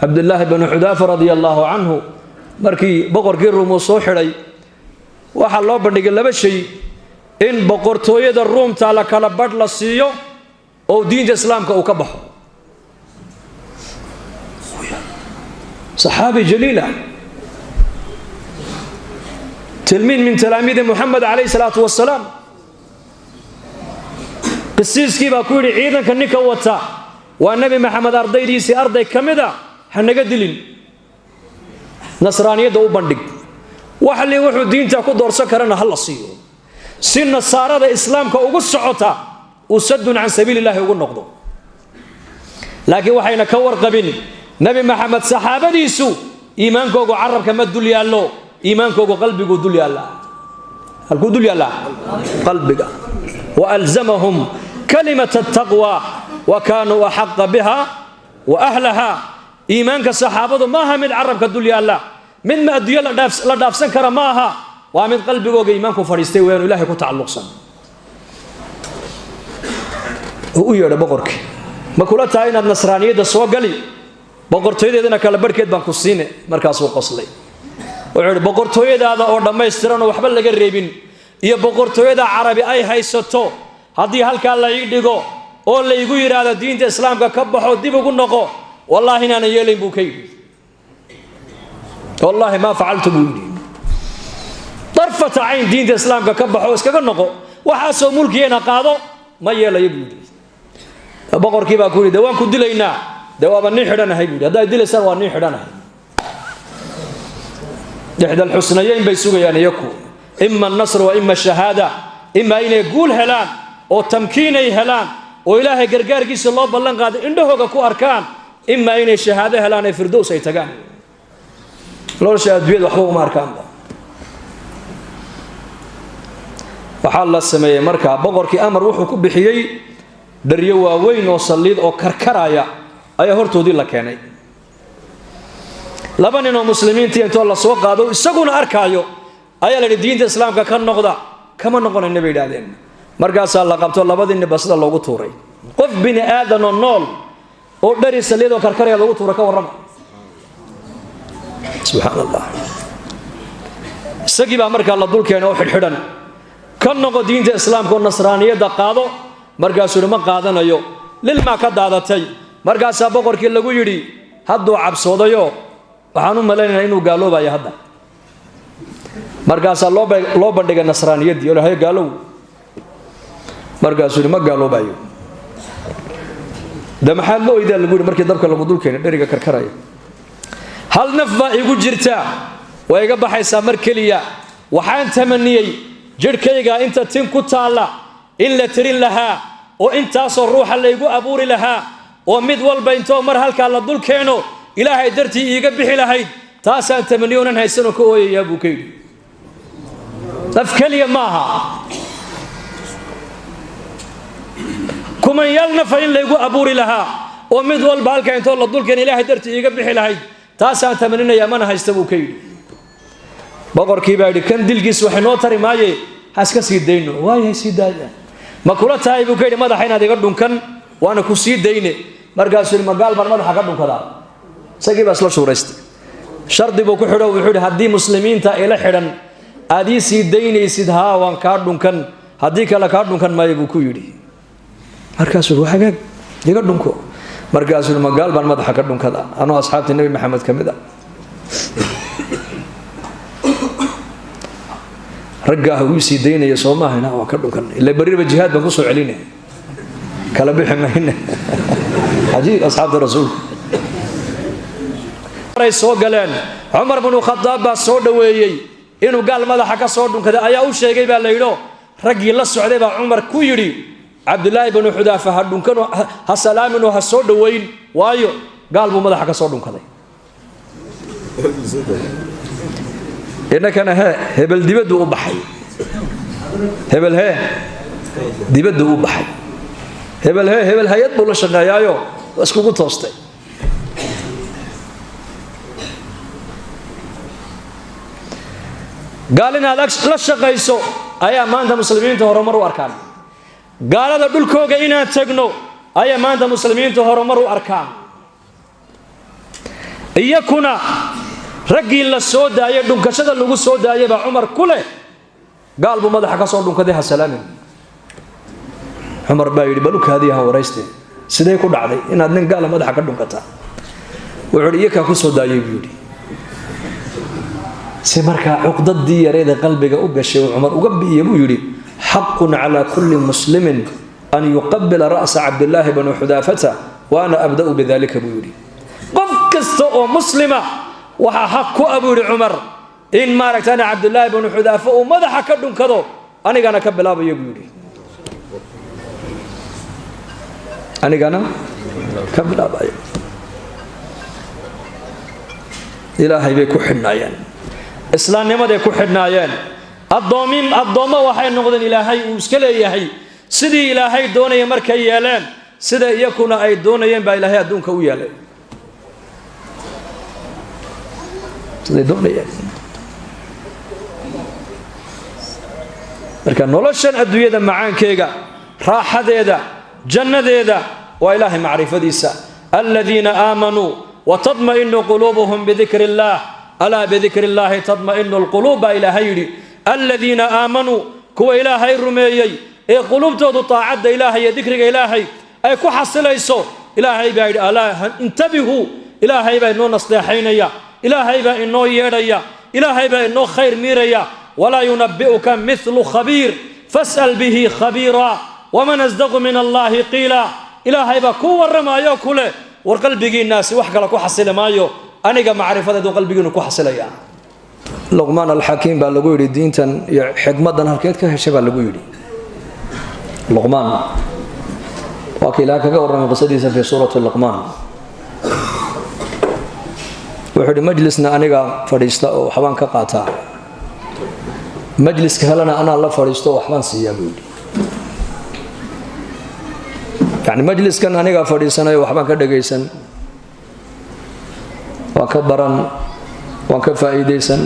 عبد الله بن حذافة رضي الله عنه markii boqorkii Ruum soo xiray waxa loo bandhigay laba shay in boqortooyada Ruumta la kala badh la siiyo oo diinta islaamka uu ka baxo صحابي جليل تلميذ من تلاميذ محمد عليه الصلاة والسلام قسيس كيف أقول عيدا كنك وتا والنبي محمد أرضي ديسي أرضي كمدا حنقدلين نصرانية دو بندق وحلي وحو دين تاكو دور سكرنا هلا صيو سن الصارة إسلام كأوغس عطا وسد عن سبيل الله يقول نقضو لكن وحينا كور قبل نبي محمد صحابة ديسو إيمانكو عرب كما الدولي الله إيمانكو قلبك دولي الله الكو دولي الله قلبك وألزمهم كلمة التقوى وكانوا أحق بها وأهلها إيمانك الصحابة ما هم العرب كدولي الله من ما أدوية لداف سنكر ماها ومن قلبك إيمانكو فريستي وين إلهي كو تعلق سن ويا بقرك ما كلها تاين النصرانية ده سوا قلي بقرتويد إذا كلا بركة بانكو الصين مركز وقصلي وعند بقرتويد هذا أورد ما يسترون وحبل لقى الريبين يا بقرتويد عربي أي هاي ستو هذه هالك الله يدقو أو اللي يقول هذا دين الإسلام كبحه ودي بقول نقو والله هنا أنا يلين بوكي والله ما فعلت بودي طرفة عين دين الإسلام كبحه وسكبر نقو وحاسو ملكي أنا قاضو ما يلا يبودي بقر كيف أقول دوام كد لينا دوام النحرنا هاي بودي هذا يدل سر النحرنا إحدى الحسنيين بيسوق يعني يكون إما النصر وإما الشهادة إما إن يقول هلان أو تمكين هلان وإلهي قرقار كيس الله بلن قاد عنده كو أركان إما إن الشهادة هلان فردوس يتقان لو شهاد بيد وحبوه ما أركان وحال الله السماية مركا بغر كي أمر وحو بحيي دريوا وين وصليد أو كركرايا أي هرتو دي لكيني لبن إنه مسلمين تيمتو الله سوق قادو يساقون أركايو أي الدين الإسلام كان نقضى كما نقول النبي دادين مركز الله قبطو الله بدين بس الله وطوري قف بني آدم النول ودري سليد وكركريا الله وطورك ورم سبحان الله سقي بأمرك الله دول كأنه واحد حدن كان نقض دين الإسلام كون نصرانية دقادو مركز ما قادنا يو للما كدادتي مركز بقر كي لغو يري هدو عبسودا يو وحانو ملين إنه قالوا باي هدا مركز الله بندق النصرانية دي ولا هي قالوا مركز ما قالوا بايو ده محل له إذا لقول مركز ضرب كلا بدول كين درجة كركراي هل نفض يقول جرتا ويقبح حساب مركلية وحان تمنيي جركيجا أنت تنكت الله إلا ترين لها وأنت أصل روح اللي يقول أبوري لها ومد والبينتو مر هل كلا بدول كينو إلهي درتي يقبح لهاي تاسع تمنيون هاي سنة كوي يا أبو كيد تفكلي معها كمن يلنا فإن ليقو أبوري لها ومد والبالك أنت الله دول كان إلهي درتي يقبح لهاي تاسع تمنين يا من هيستبو كيد بقر كيبايد كان دلقيس وحنو تري ماي حاسك سيدينو واي هي سيدايا ما كولا تاي بو كيد ماذا حين هذا قدون كان وانا كسيد ديني مرقاس المقال بر ماذا حقدون كذا سقي بس لا شورست شرط بو كحدو وحد هدي مسلمين تا الى خيرن ادي سيديني سيدها وان كادون كان هدي كلا كادون كان ماي بو كيدي مركز وحاجة يقول دونكو مركز المقال بان ماذا حكدون كذا أنا أصحاب النبي محمد كمدا رجعه ويسي دينا يسوما هنا وكدون كان اللي برير بالجهاد بنقصوا علينا كلا بيحنا هنا عجيب أصحاب الرسول رئيس قالن عمر بن الخطاب صود ويي إنه قال ماذا حكى صود كذا أيا وش يجيب على يلو رجل الله السعودية عمر كويري عبد الله بن حذافة هادون كانوا هالسلام إنه هالصود وين وايو قال بماذا حكى صودهم كذا إنك أنا هبل دبده وبحي هبل دبده وبحي هبل يطبل الشقايايو بس كوكو توستي قال إن هذاك لا شقايسو أيا ما أنت مسلمين تهرمر وأركان قال هذا دول كوجا إنا تجنو أيا ما أنت مسلمين تهرمر وأركان iyakuna raggii la soo daayay dhunkashada lagu soo daayay baa Umar kule gaal buu madaxa ka soo dhunkaday ha salaamin Umar baa yiri balukaadii ha wareystay sidee ku dhacday inaad nin gaal madaxa ka dhunkataa wuxuu iyaka ku soo daayay buu yiri si markaa uqdadii yareeda qalbiga u gashay Umar uga biyay buu yiri haqqun ala kulli muslimin an yuqabbila ra's Abdullah ibn Hudafata wa ana abda'u bidhalika buu yiri qof kasta oo muslima waxa xaq ku abuuri Umar in maaragtana Abdullah ibn Hudafa uu madaxa ka dhunkado anigana ka bilaabayo buu yiri anigana ka bilaabayo ilaahay bay ku xidhnaayeen islaamnimada ku xidhnaayeen addooma waxay noqdeen ilaahay uu iska leeyahay sidii ilaahay doonayay markay yeeleen sida iyakuna ay doonayeen baa ilaahay adduunka u yeelay sidii doonayeen marka noloshan adduunyada macaankeega raaxadeeda jannadeeda waa ilaahay macrifadiisa alladina aamanu وتطمئن قلوبهم بذكر الله ألا بذكر الله تطمئن القلوب إلهي الذين آمنوا كو إلهي رميي قلوب تودو طاعد إلهي ذكر إلهي أي كو حصل إيسو إلهي بعد ألا انتبهوا إلهي بعد إنو نصلحين إلهي بعد إنو يريا إلهي بعد إنو خير ميريا ولا ينبئك مثل خبير فاسأل به خبيرا ومن أصدق من الله قيلا إلهي بعد كو ورمايو كله وقلبي الناس وحكى لك حصل مايو أنا معرفة دو قلبي إنه كحصل يا لقمان الحكيم بالجوري دين تن حكمة دنا هالكيت كهشة بالجوري لقمان وكلاك كورنا قصدي في سورة اللقمان وحد مجلسنا أنا فريستا وحوان كقاطع مجلس كهلنا أنا الله فريستا وحوان سيابولي يعني مجلس كان أنا فريسنا وحوان كدقيسن وكبرن وكفائديسن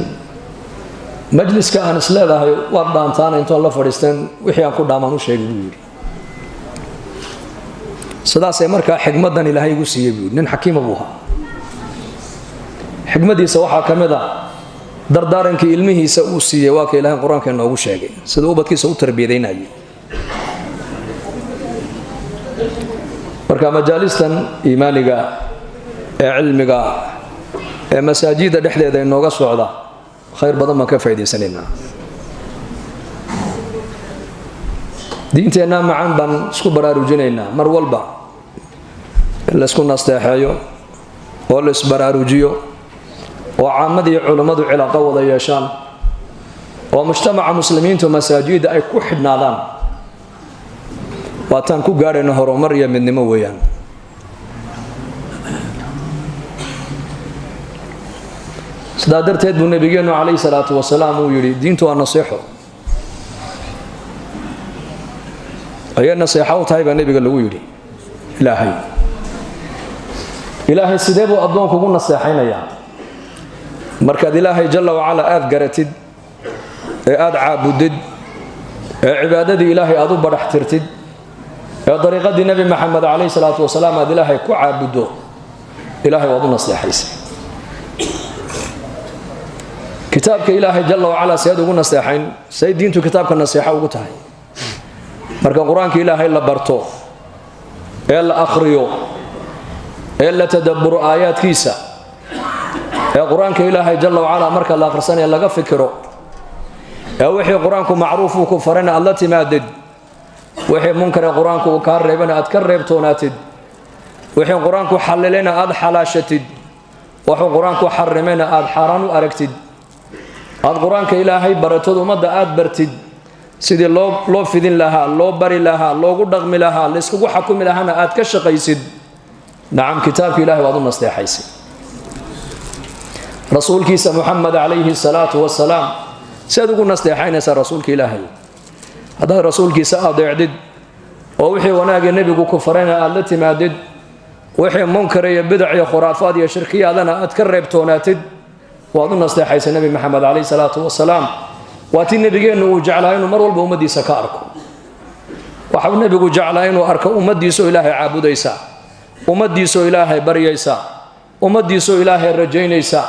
مجلس كان سلاله وضعان ثاني انتو الله فريستان وحيان كو دامانو شيغو سداسه marka xigmadan ilaahay ugu siiyay nin xakiim abuha xigmadiisa waxa kamida dardaaranka ilmihiisa uu siiyay waa ka ilaahay quraanka inoogu sheegay sida uu badkiisa u tarbiyadeynayay marka majalistan iimaaniga ee cilmiga ee masaajida dhexdeeda inooga socda khayr badan ma ka faa'iideysanayna diinteena macaan baan isku baraarujinayna mar walba la isku nasteexayo oo la isbaraarujiyo oo caamadii culimadu cilaaqo wada yeeshaan oo mujtamaca muslimiinta masaajida ay ku xidhnaadaan waataan ku gaarayna horumar iyo midnimo weeyaan sidaa darteed buu nabigeenu calayhi salaatu wasalaam uu yidhi diintu waa naseexo ayay naseexo u tahay baa nabiga lagu yidhi ilaahay sidee buu addoonku ugu naseexaynayaa markaad ilaahay jalla wacala aad garatid ee aad caabudid ee cibaadadii ilaahay aad u badhax tirtid ee dariiqadii nabi maxamed calayhi salaatu wasalaam aad ilaahay ku caabuddo ilaahay waad u naseexaysa kitaabka ilaahay jalla wacala sayid ugu naseexayn say diintu kitaabka naseexo ugu tahay marka quraanka ilaahay la barto ee la akhriyo ee la tadabburo aayaadkiisa ee quraanka ilaahay jalla wacala marka la akhrisanayo laga fikiro ee wixii quraanku macruuf uu ku farana alla timaadid wixii munkar quraanku uu ka reebana aad ka reebtoonaatid wixii quraanku xalilena aad xalaashatid wuxuu quraanku xarimena aad xaraan u aragtid aad quraanka ilaahay baratooda umada aad bartid sidii loo fidin lahaa loo bari lahaa loogu dhaqmi lahaa la isku xukumi lahaana aad ka shaqaysid naam kitaabka ilaahay waad u nasteexaysid rasuulkiisa muhammad alayhi salatu wasalaam saad ugu nasteexaynaysa rasuulka ilaahay hadaa rasuulkiisa adeecdid oo wixii wanaaga nabigu ku farayna aad la timaadid wixii munkar iyo bidc iyo khuraafaad iyo shirkiyaadana aad ka reebtoonaatid waad u nasteexaysa nabi maxamed alayhi salatu wasalaam waatii nabigeenu uu jeclaa inuu mar walba ummadiisa ka arko waxa uu nabigu jeclaa inuu arko ummadiisa ilaahay caabudaysa ummadiisa ilaahay baryaysa ummadiisu ilaahay rajaynaysa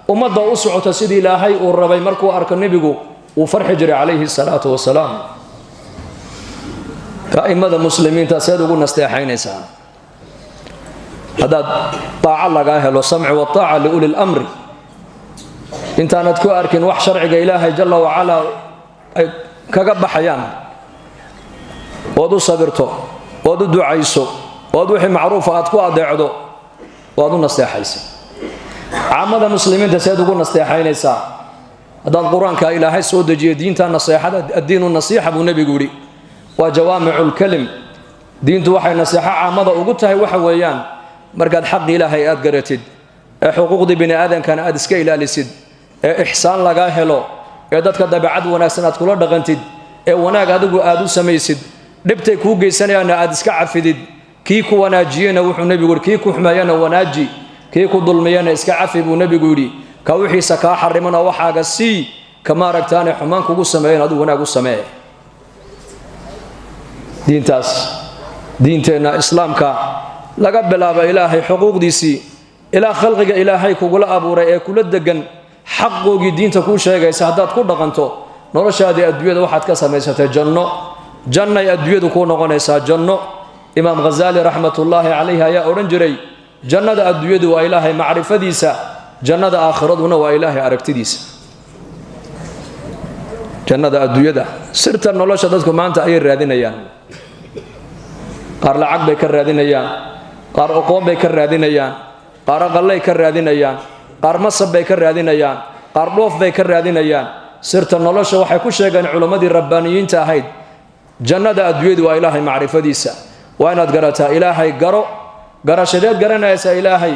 ummadda u socota sidii ilaahay uu rabay markuu arko nebigu uu farxi jiray calayhi salaatu wasalaam a'immada muslimiinta seed ugu nasteexaynaysaa haddaad taaca lagaa helo samci wa taaca liuli lamri intaanad ku arkin wax sharciga ilaahay jalla wacalaa ay kaga baxayaan ood u sabirto ood u ducayso ood wixii macruufa aad ku adeecdo waad u nasteexaysa caamada muslimiinta seed ugu nasteexaynaysaa haddaad qur-aanka ilaahay soo dejiyo diinta naseexada addiinu nasiixa buu nebigu yidhi waa jawaamicu lkalim diintu waxay naseexo caamada ugu tahay waxa weeyaan markaad xaqi ilaahay aad garatid ee xuquuqdii bini aadamkana aad iska ilaalisid ee ixsaan lagaa helo ee dadka dabeecad wanaagsan aad kula dhaqantid ee wanaag adigu aad u samaysid dhibtay kuu geysanayaanna aad iska cafidid kii ku wanaajiyena wuxuu nebigu yidhi kii ku xumeeyana wanaaji kii ku dulmiyana iska cafi buu nebigu yidhi ka wixiisa kaa xarimana waxaaga sii kama aragtaane xumaan kugu sameeyan adigu wanaag u samee diintaas diinteenna islaamka laga bilaabo ilaahay xuquuqdiisii ilaa khalqiga ilaahay kugula abuuray ee kula degan xaqoogii diinta kuu sheegaysa haddaad ku dhaqanto noloshaadii adduunyada waxaad ka samaysatay jannay adduunyadu kuu noqonaysaa janno imaam ghazaali raxmatullaahi calayhi ayaa odhan jiray jannada adduunyadu waa ilaahay macrifadiisa jannada aakhiraduna waa ilaahay aragtidiisa jannada adduunyada sirta nolosha dadku maanta ayay raadinayaan qaar lacag bay ka raadinayaan qaar oqoon bay ka raadinayaan qaar aqallay ka raadinayaan qaar masab bay ka raadinayaan qaar dhoof bay ka raadinayaan sirta nolosha waxay ku sheegeen culimmadii rabbaaniyiinta ahayd jannada adduunyadu waa ilaahay macrifadiisa waa inaad garataa ilaahay garo garashadeed garanaysa ilaahay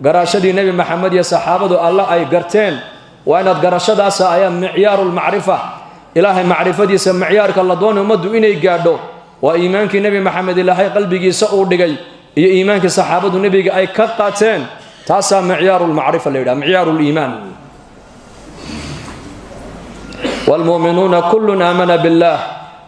garashadii nebi maxamed iyo saxaabadu alla ay garteen waa inaad garashadaasa ayaa micyaaruulmacrifa ilaahay macrifadiisa micyaarka la doonay ummaddu inay gaadho waa iimaankii nebi maxamed ilaahay qalbigiisa uu dhigay iyo iimaankii saxaabadu nebiga ay ka qaateen taasaa micyaaruulmacrifa la yidhaha micyaaruuliimaan waalmu'minuuna kullun aamana billaah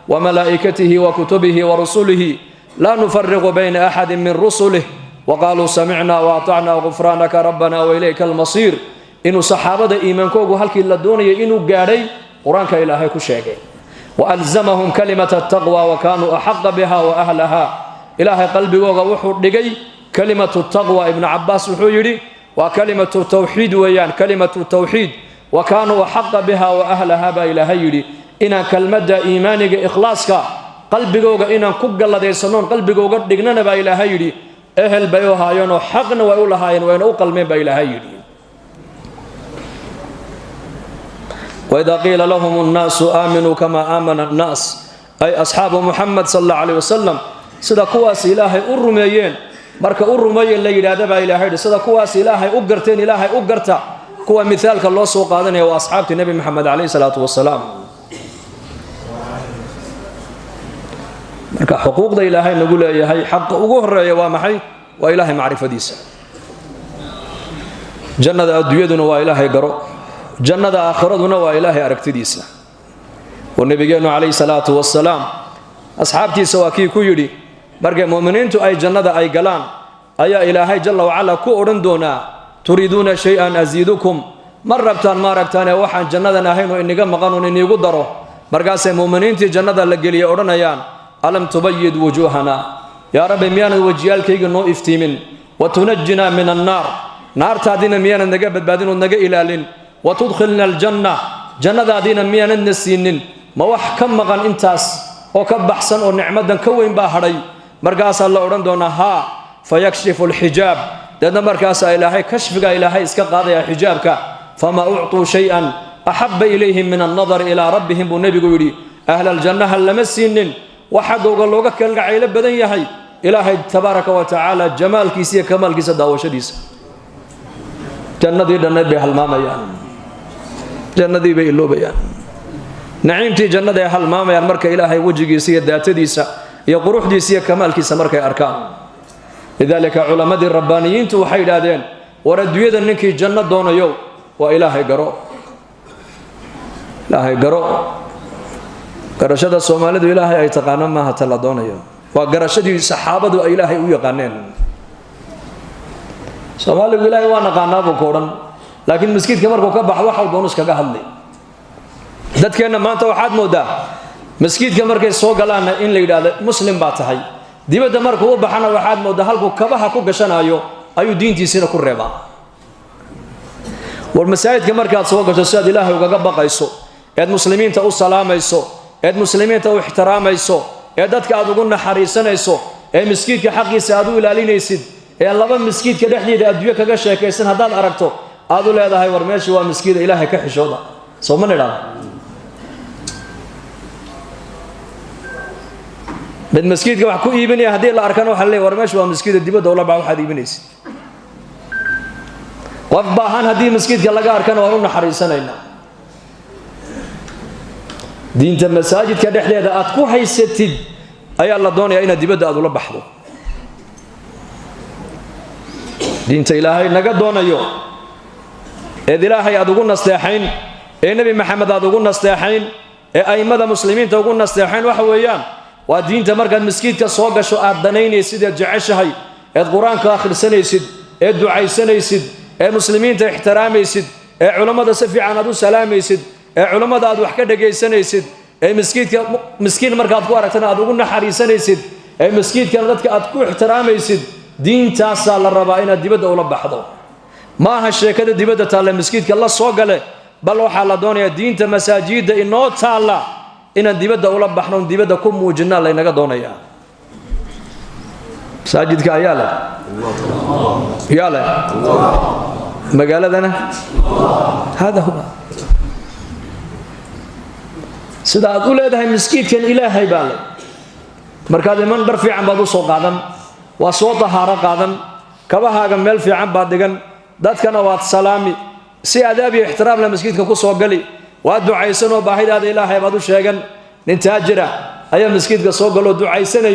wamalaa'ikatihi wakutubihi warusulihi laa nufariqu bayna axadin min rusulih waqaaluu samicnaa waatacnaa gufraanaka rabbana wailayka almasiir inuu saxaabada iimaankoogu halkii la doonayay inuu gaadhay qur-aanka ilaahay ku sheegay waalzamahum kalimata ataqwa wa kaanuu axaqa biha wa ahlaha ilaahay qalbigooga wuxuu dhigay kalimatu taqwa ibnu cabbaas wuxuu yidhi waa kalimatu tawxiid weeyaan kalimatu tawxiid wa kaanuu axaqa biha wa ahlaha baa ilaahay yidhi inaan kelmadda iimaaniga ikhlaaska qalbigooga inaan ku galladaysannoon qalbigooga dhignana baa ilaahay yidhi ehel bay u haayeenoo xaqna way u lahaayeen wayna u qalmeen baa ilaahay yidhi waidaa qiila lahum annaasu aaminuu kamaa aamana annaas ay asxaabu muxamed sal alla calayh wasalam sida kuwaas ilaahay u rumeeyeen marka u rumeeyeen la yidhaahda baa ilaahay yidhi sida kuwaas ilaahay u garteen ilaahay u garta kuwa mithaalka loo soo qaadanaya waa asxaabtii nebi maxamed calayhi salaatu wasalaam marka xuquuqda ilaahay nagu leeyahay xaqa ugu horeeya waa maxay waa ilaahay macrifadiisa jannada adduunyaduna waa ilaahay garo jannada aakhiraduna waa ilaahay aragtidiisa oo nabigeennu calayhi salaatu wasalaam asxaabtiisa waa kii ku yidhi markay mu'miniintu ay jannada ay galaan ayaa ilaahay jalla wacala ku odhan doonaa turiiduuna shay-an asiidukum ma rabtaan ma aragtaanee waxaan jannadan ahayn oo iniga maqan oon iniigu daro markaasay mu'miniintii jannada la geliyay odhanayaan alam tubayid wujuuhana yaa rabbi miyaanad wejiyaalkayga noo iftiimin wa tunajjinaa min annaar naartaadiina miyaanad naga badbaadin ood naga ilaalin wa tudkhilna aljanna jannadaadiina miyaanadna siinin ma wax ka maqan intaas oo ka baxsan oo nicmadan ka weyn baa hadhay markaasaa la odhan doonaa haa fayakshifu alxijaab deedna markaasaa ilaahay kashfiga ilaahay iska qaadaya xijaabka famaa uctuu shay-an axabba ilayhim min annadari ilaa rabbihim buu nebigu yidhi ahlaljannaha lama siinin wax xaggooga looga kalgacaylo badan yahay ilaahay tabaaraka wa tacaala jamaalkiisa iyo kamaalkiisa daawashadiisa jannadii dhannayd bay halmaamayaan jannadii bay iloobayaan naciimtii jannada ay halmaamayaan marka ilaahay wejigiisa iyo daatadiisa iyo quruxdiisa iyo kamaalkiisa markay arkaan lidaalika culammadii rabbaaniyiintu waxay yidhaahdeen war adduunyada ninkii janno doonayo waa ilaahay garo ilaahay garo garashada soomaalidu ilaahay ay taqaano maaha ta la doonayo waa garashadii saxaabadu ay ilaahay u yaqaaneen Soomaaligu Ilaahay waa naqaanaa buu kooran laakiin masjidka markuu ka baxo waxa uu doonus kaga hadlay dadkeena maanta waxaad moodaa masjidka markay soo galaan in la yiraahdo muslim baa tahay dibadda markuu u baxana waxaad moodaa halku kabaha ku gashanayo ayuu diintiisina ku reebaa war masaajidka markaad soo gasho si aad Ilaahay uga baqayso ee muslimiinta u salaamayso ee muslimiinta u ixtiraamayso ee dadka aad ugu naxariisanayso ee masjidka xaqiisa aad u ilaalinaysid ee laba masjidka dhexdeeda adduunyo kaga sheekaysan hadaad aragto aad u leedahay war meesha waa masjid Ilaahay ka xishooda soo ma nidhaahdo mid masjidka wax ku iibinaya hadii la arkana waxa leeyahay war meesha waa masjid dibadda oo la baa waxaad iibinaysid qof baahan hadii masjidka laga arkana waa u naxariisanayna diinta masaajidka dhexdeeda aad ku haysatid ayaa la doonayaa in dibadda aad ula baxdo diinta Ilaahay naga doonayo ee Ilaahay aad ugu nasteexayn ee Nabi Maxamed aad ugu nasteexayn ee aymada muslimiinta ugu nasteexayn waxa weeyaan waa diinta markaad masjidka soo gasho aad danaynaysid ee jeceshahay ee quraanka akhrisanaysid ee ducaysanaysid ee muslimiinta ixtiraamaysid ee culimada si fiican aad u salaamaysid ee culimada aad wax ka dhageysanaysid ee masjidka miskiin markaad ku aragtana aad ugu naxariisanaysid ee masjidka dadka aad ku ixtiraamaysid diintaas la rabaa inaad dibadda ula baxdo ma aha sheekada dibadda taala masjidka la soo gale bal waxa la doonayaa diinta masaajida inoo taala inaan dibadda ula baxno dibadda ku muujinaa la inaga doonayaa masaajidka ayaa la يا له مقالدنا هذا هو سيدا أقول هذا مسكيت كان إلهي بالي مركز من درفي عن بعض صوت قادم وصوت هارا قادم كبها جمل في عن بعض دجن دات كان وات سلامي سي أدابي احترام لمسكيت كوكو صوت قلي ودعاء سنة وباهي هذا إلهي بعض الشيء ننتاجره أي مسكيت كصوت قالوا دعاء سنة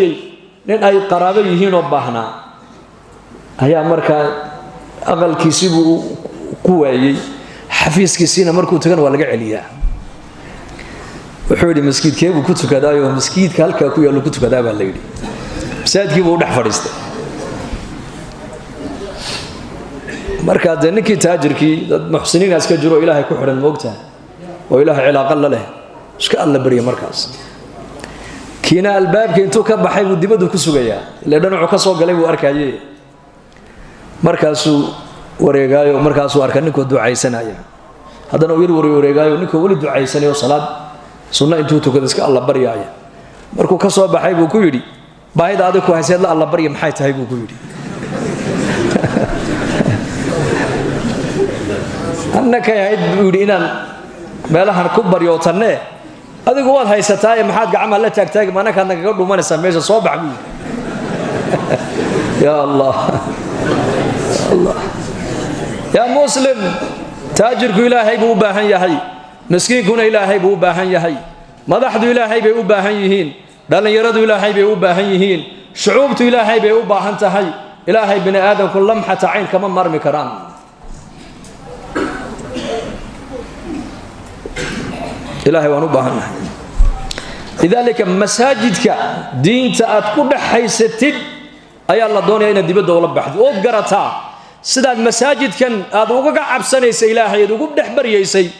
نن أي قرابة يهين وباهنا ayaa marka aqalkiisibu ku waayay xafiiskiisina markuu tagan waa laga celiyaa wuxuu yiri masjidkeebu ku tukadaayo masjidka halka ku yaalo ku tukadaa baa la yiri masaajidkiibu u dhex fadhiistay marka dadkii taajirkii dad muxsiniin iska jiro Ilaahay ku xiran moogtaa oo Ilaahay cilaaqo la leh iska alla bariyo markaas kiina albaabka intuu ka baxay buu dibadda ku sugayaa ilaa dhanacu ka soo galay buu arkayay markaasuu wareegaayo markaasuu arka ninkoo ducaysanaya haddana uu yiri wareegaayo ninkoo wali ducaysanayo salaad sunna intuu tukado iska alla baryaaya markuu ka soo baxay buu ku yiri baahida aad ku haysayd la alla barya maxay tahay buu ku yiri annaka yahayd buu yiri inaan meelahan ku baryootanne adigu waad haysataa maxaad gacmaha la taagtaag manaka naga dhumanaysa meesha soo bax buu ya allah الله يا مسلم تاجرك إلهي بو باهن يحي مسكينكنا إلهي بو باهن يحي مدحد إلهي بو باهن يهين دلن يرد إلهي بو باهن يهين شعوبت إلهي بو باهن تحي إلهي بن آدم كل لمحة عين كمان مرمي كرام إلهي وانو باهن لذلك مساجدك دين تأتكد حيثتد أي الله دوني أين دبده ولا بحد وقرتها سداد مساجد كان هذا وقع عبسني سي إلهي وقب دحبر يسي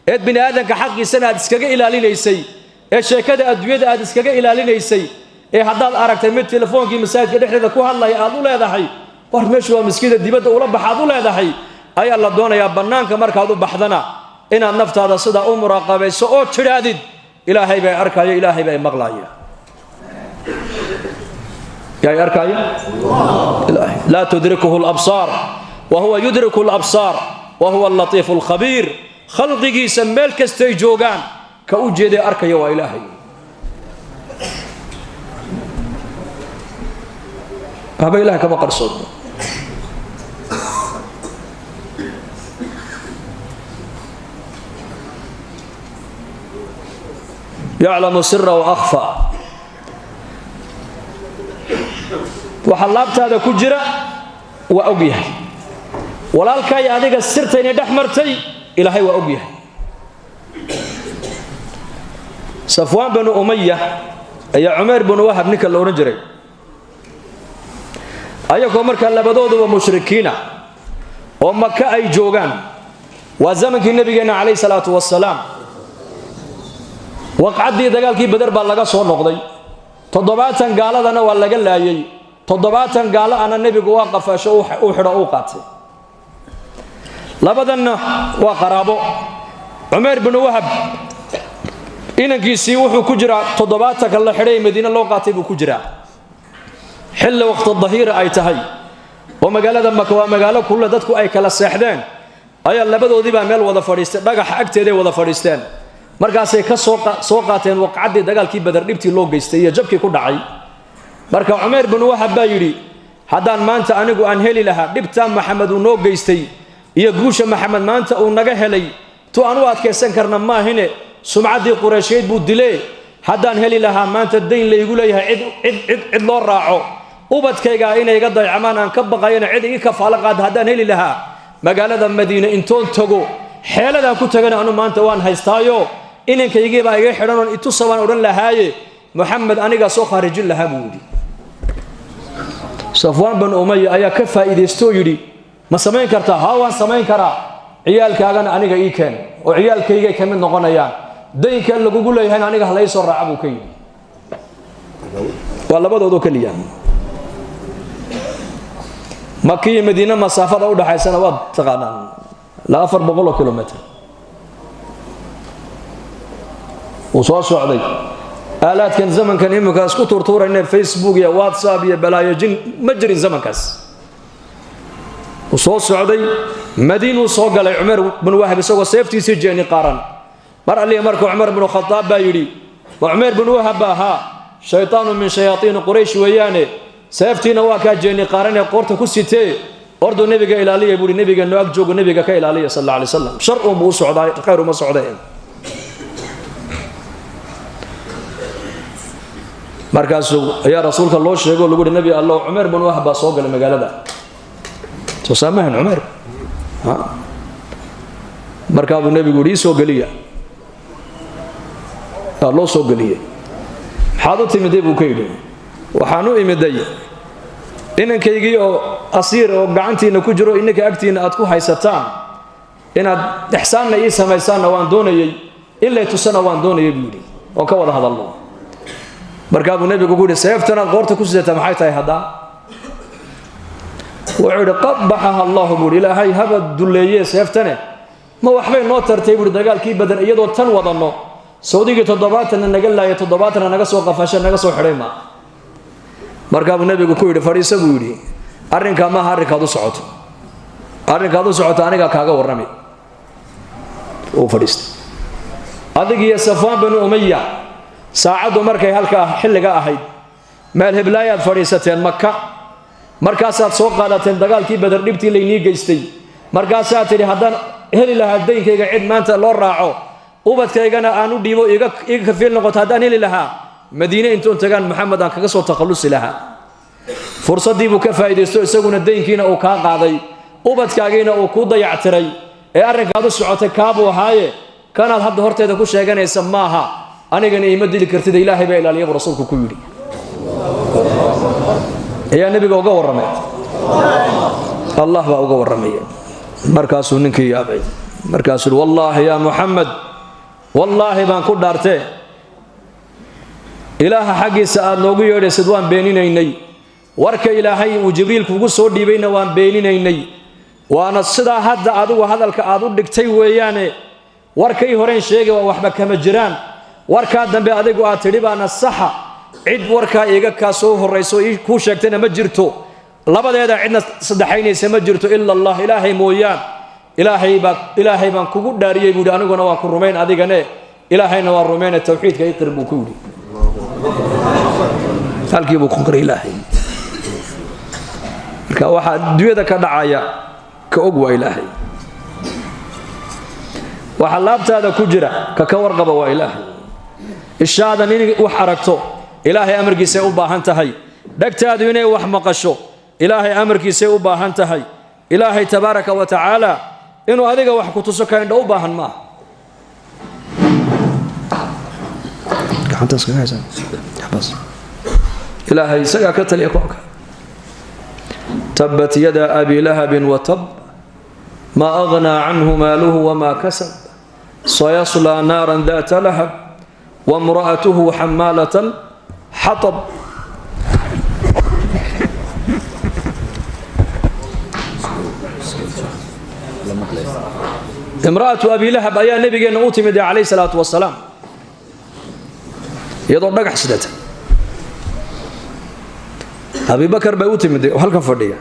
إد بني آدم كحق سنة دسكجة إلى لين يسي إيش كذا أدوية دسكجة إلى لين يسي إيه هذا الأرك تمت تلفون كي مساجد كده إحنا ذكوها الله يقولوا له هذا حي واحد مشوا مسكين دبده ولا بحد ولا هذا حي أي الله دوني يا بنان كمرك هذا بحدنا إن النفط هذا صدا مراقبة سؤال شديد إلهي بأركا يا إلهي بمغلايا يا أركايا لا تدركه الأبصار وهو يدرك الأبصار وهو اللطيف الخبير خلقه سمال كستيجوغان كأوجد أركايا وإلهي هذا إله كما قرصد يعلم سر وأخفى وحلابت هذا كجرة وأبيه walaalkay adiga sirtayna dhaxmartay ilaahay waa og yahay Safwan bin Umayyah ayaa Umar bin Wahab ninka la oran jiray ayagoo marka labadooduba mushrikiina ومكة أي جوغان وزمن النبي عليه الصلاة والسلام وقعدي دقال كي بدر باللغا صور نقضي تضباطا قال أنا ولا قال لي تضباطا قال أنا النبي واقف أوحر أوقات لبدنا وقرابو عمر بن وهب إنكيسي وحو كجرا تضباطا كلا حري مدينة لو قاتب كجرا حل وقت الظهيرة أي تهي ومقالة مكة ومقالة كل دتكو أي كلا سيحدان أي اللبدو دي باميل وضا فريستان دقا حقتي دي وضا فريستان markaasay ka soo qaateen waqcadii dagaalkii badar dhibtii loo geystay iyo jabkii ku dhacay marka Umar ibn Wahab baa yiri hadaan maanta anigu aan heli lahaa dhibta Maxamed uu noo geystay iyo guusha Maxamed maanta uu naga helay to aanu adkeysan karna ma ahine sumcadii Quraysheed buu dilay hadaan heli lahaa maanta deyn la igu leeyahay cid loo raaco ubadkayga inay iga dayacmaan aan ka baqayna cid iga kafaala qaad hadaan heli lahaa magaalada Madiina intoon tago xeelada ku tagana anu maanta waan haystaayo inankayga baa iga xidhan oo itu sabaan oran lahaaye Muhammad aniga soo kharijin lahaa buudi Safwan bin Umayya ayaa ka faa'iideysto yiri ma sameyn kartaa ha waan sameyn karaa ciyaalkaagana aniga ii keen oo ciyaalkayga ka mid noqonayaan deynka lagu leeyahay aniga halay soo raacabu kay waa labadoodu kaliya Makki iyo Madiina masaafada u dhaxaysana waa taqaanaan لا 400 كيلومتر وصار سعودي آلات كان زمن كان إمك اسكو تورتورا إن فيسبوك يا واتساب يا بلايا جن مجري زمن كاس وصار سعودي مدينة وصار قال عمر بن وهب سوى سيفتي سجاني قارن مر علي مركو عمر بن الخطاب بايري وعمر بن وهب ها شيطان من شياطين قريش ويانه سيفتي نواكا جاني قارن قرت كسيتي أردو النبي إلى علي يقول النبي إنه أجوج النبي كإلى علي صلى الله عليه وسلم شر أبو سعداء خير ما سعداء مركز يا رسول الله يقول لقول النبي الله عمر بن وهب صوق المجال ده تسامحن عمر ها مركز النبي يقول يسوق لي الله سوق لي حاضر مدي بوكيد وحانو مدي inankaygi oo asiir oo gacantiina ku jiro inaka agtiina aad ku haysataan inaad ihsaanna ii sameeysan waan doonayay ilaa tusana waan doonayay buudi oo ka wada hadalno marka abu nabiga guuri seeftana qoorta ku sidata maxay tahay hada wuxuu qabaha allah buuri ilaahay haba duleeyay seeftana ma waxbay noo tartay buuri dagaalkii badan iyadoo tan wadano Saudiga 7 naga laayay 7 naga soo qafashay naga soo xidhay ma marka abu nabiga ku yiri fariisa buu yiri arrinka ma harikaadu socoto aniga kaaga warramay oo fariista adiga iyo Safwan bin Umayya saacadu markay halka xilliga ahayd meel heblaayad fariisateen Makka markaasaad soo qaadateen dagaalkii badar dhibtii leeyni geystay markaasaad tiri hadan heli lahaa deynkayga cid maanta loo raaco ubadkaygana aanu dhiibo iga kafiil noqoto hadan heli lahaa مدينة أنتم تجان محمد عن كجسر تخلص لها فرصة دي بكفاءة يستوي يسوون الدين كينا أو كان قاضي وبد كاجينا أو كودا يعتري أرجع هذا السعوت كابو هاي كان الحد هرت هذا كل شيء كان يسماها أنا جاني يمد لي كرتي إلهي بإله لي ورسولك كيوري يا نبي جوجا ورمي الله جوجا ورمي مركز منك يا أبي مركز والله يا محمد والله بنكون دارته إله حقي سأل نوجي يوري سدوان بيننا إني ورك إلهي وجبريل كوجو صور دي بيننا وان بيننا إني وأنا الصدا هذا أدو وهذا الكأدو دكتي ويانه ورك يهرين شيء ووحبك كمجران ورك هذا بأدق واتريبا الصحة عد ورك إيجا كاسوه الرئيسو كوشكتنا مجرتو لبدا هذا عندنا صدحين سمجرتو إلا الله إلهي مويان إلهي بان كوجو داري يبود أنا جنا وكل رومين أديقنا إلهي نوار رومين التوحيد كي يقربوا كولي halkii buu ku qoray ilaahay marka waxa dunyada ka dhacaya ka og waa ilaahay waxa laabtaada ku jira ka warqaba waa ilaahay ishaada in wax aragto ilaahay amarkiisa u baahan tahay dhagtaadu inay wax maqasho ilaahay amarkiisa u baahan tahay ilaahay tabaaraka wa taala inuu adiga wax ku tuso ka indho u baahan ma gacantaas ka haysan bas إلهي سجى كتل يكوك تبت يد أبي لهب وتب ما أغنى عنه ماله وما كسب سيصلى نارا ذات لهب وامرأته حمالة الحطب. امرأة أبي لهب أيها النبي نوتي مدى عليه الصلاة والسلام يضرب نقح سدته أبي بكر بيوتي مدى وهل كان فردية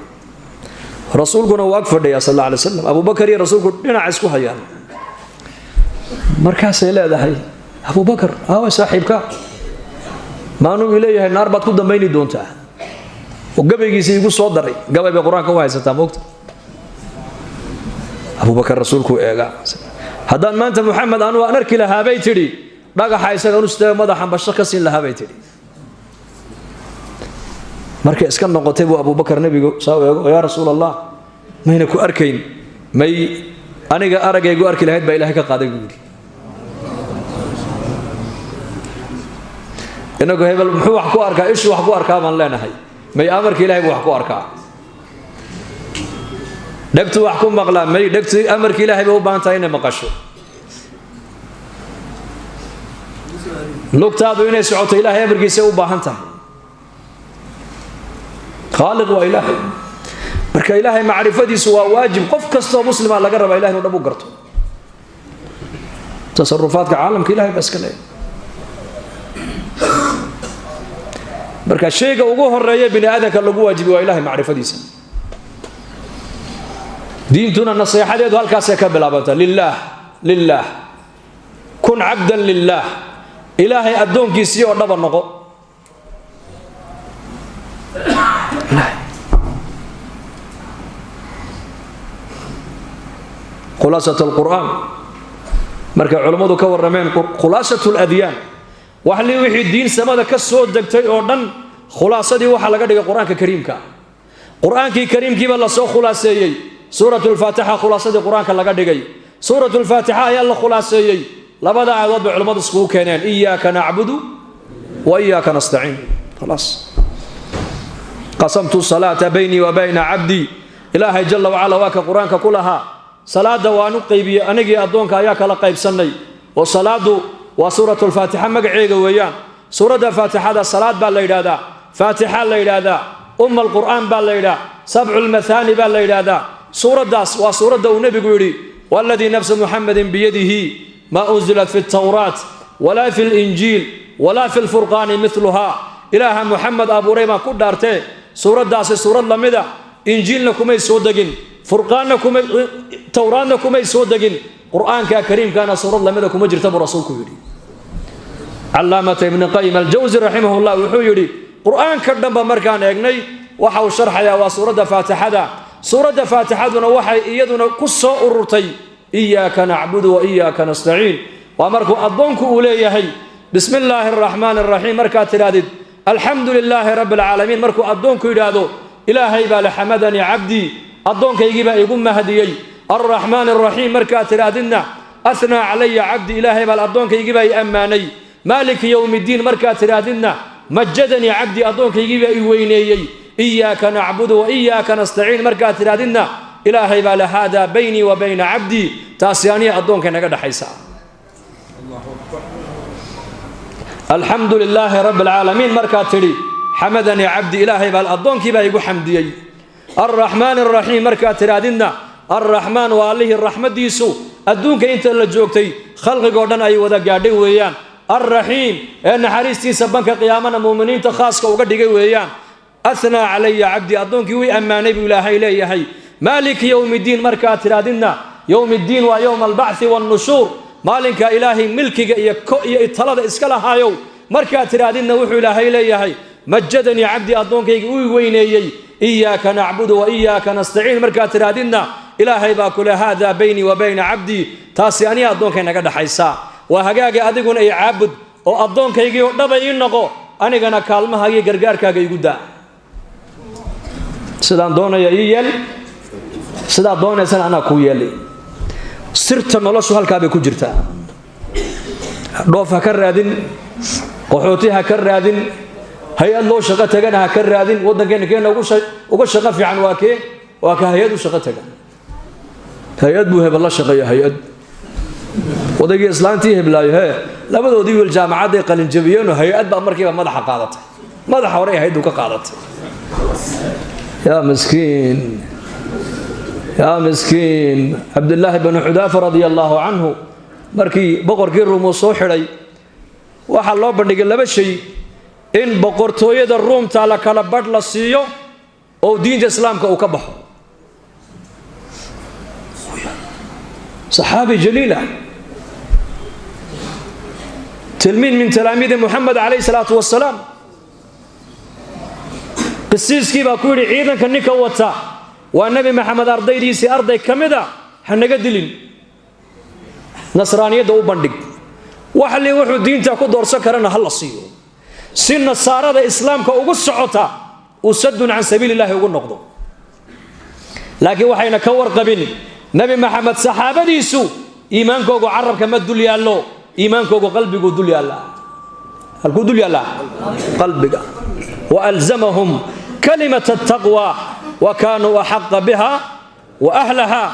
رسولكنا واقف فردية صلى الله عليه وسلم أبو بكر يا رسولك لنا عسكو هيان مركز إلى هذا أبو بكر صاحبك ما نو إليه النار بتكون دميني دونته وقبل يجي صدري قبل بقرآن كواي ستاموكت أبو بكر رسولك إيجا هذا ما أنت محمد أنا وأنرك لها بيتري بقى حيسك نستوى مدح بشخص لها بيتري مركز كان نقطب أبو بكر نبي ساوي يا رسول الله ما هناك أركين ما أنا أرجع يقول أركي لهيد بإلهك قاعد يقول إنه هيبل محو حكوا أركا إيش وحكوا أركا من لنا هاي ما يأمرك إلهي وحكوا أركا دكت وحكوا مغلا ما دكت أمرك إلهي بهو بانتين مقشو لوك تادو إنه سعوت إلهي أمرك يسوي باهنته خالق وإلهي marka ilaahay macrifadiisu waa waajib qof kasto muslim ah laga raba ilaahay inuu dhabu garto tasarrufaadka caalamka ilaahay bas kale marka shayga ugu horeeya bini aadanka lagu waajibi waa ilaahay macrifadiisa diintuna nasiixadeedu halkaas ay ka bilaabanta lillah kun abdan lillah ilaahay adoonkiisa oo dhaba noqo خلاصة القرآن مركا علماء كور رمين خلاصة الأديان وحلي وحي الدين سماذا كالسود دكتي أردن خلاصة دي وحا لقد القرآن كريم كا قرآن كريم كي بالله سو خلاصة سورة الفاتحة خلاصة دي قرآن كاللقد سورة الفاتحة يلا خلاصة لبدا عوض علماء سكو كانان إياك نعبد وإياك نستعين خلاص قسمت الصلاة بيني وبين عبدي إلهي جل وعلا واك قرآن كلها صلاة وانو قيبية أنجي أدونك أياك لقيب سني وصلاة وسورة الفاتحة مقعيق ويان سورة الفاتحة هذا صلاة بالليلة فاتحة الليلة القرآن بالليلة 7 المثاني بالليلة سورة داس وسورة ونبي قولي والذي نفس محمد بيده ما أنزلت في التوراة ولا في الإنجيل ولا في الفرقان مثلها إله محمد أبو ريما كدارته سورة داس سورة لمدة إنجيلنا كمي سودقين فرقانكم تورانكم أي سودجين قرآن كريم كان سورة الله مدكم أجر تبو رسولكم يدي علامة ابن قيم الجوزي رحمه الله وحيدي قرآن كردم بمركان يجني وحو شرح يا وسورة فاتحة سورة فاتحة وحي يدنا قصة أرتي إياك نعبد وإياك نستعين وأمركم أضنكم أوليه بسم الله الرحمن الرحيم مركات رادد الحمد لله رب العالمين مركم أضنكم يدادو إلهي بالحمدني عبدي أدونك يجيب يقوم مهديي الرحمن الرحيم مركات رادنا أثنى علي عبد إلهي بل أدونك يجيب أماني مالك يوم الدين مركات رادنا مجدني عبدي أدونك يجيب ويني إياك نعبد وإياك نستعين مركات رادنا إلهي بل هذا بيني وبين عبدي تاسياني أدونك نقد حيسا الحمد لله رب العالمين مركات ري حمدني عبدي إلهي بل أدونك يجيب حمدي الرحمن الرحيم مركات رادنا الرحمن والله الرحمة ديسو أدونك أنت اللي جوكتي خلق قردنا أي وذا قاعدين ويان الرحيم إن حريستي سبنك قيامنا مؤمنين تخاصك وقدق ويان أثنى علي عبدي أدونك وي أماني بإلهي إليه هي مالك يوم الدين مركات رادنا يوم الدين ويوم البعث والنشور مالك إلهي ملكك يتطلد إسكالها يوم مركات رادنا وحو إلهي إليه هي مجدني عبدي أدونك ويني إياك نعبد وإياك نستعين مركات رادنا إلهي باكل هذا بيني وبين عبدي تاسياني أدونك نقد حيسا وهاجاجي أديكون أي عبد أو أدونك يجي نبى ينقو أنا جنا كلمة هاي جرجار كاجي يقدا سدان دونا ييل سدان دونا سن أنا كويلي سرت الله سهل كابي كجرتا دوفها كرادين قحوتها كرادين هي الله شقة تجنا كرادين ودنا كنا وقش شقة في عن واكه هيدو شقة تجنا hay-ad buu hebel la shaqeeya hay-ad odaygii islaantii heblaayo hee labadoodii wiil jaamacadday qalinjabiyeenoo hay-ad baa markiiba madaxa qaadatay madaxa hore hay-addu ka qaadatay yaa miskiin yaa miskiin cabdillaahi bnu xudaafa radia allaahu canhu markii boqorkii ruumuu soo xidhay waxaa loo bandhigay laba shay in boqortooyada ruumta la kala badh la siiyo oo diinta islaamka uu ka baxo صحابي جليلة تلميذ من تلاميذ محمد عليه الصلاة والسلام قسيس كيف أقول عيدا كنك وتا والنبي محمد أرضي ريسي أرضي كمدا حنقدلين نصرانية دو بندق وحلي وحو دين تاكو دور سكرنا هلا صيو سن السارة إسلام كأوغس عطا وسد عن سبيل الله يقول نقضو لكن وحينا كور قبل نبي محمد صحابة ديسو إيمانكو عرب كما دولي الله إيمانكو قلبك دولي الله الكو دولي الله قلبك وألزمهم كلمة التقوى وكانوا أحق بها وأهلها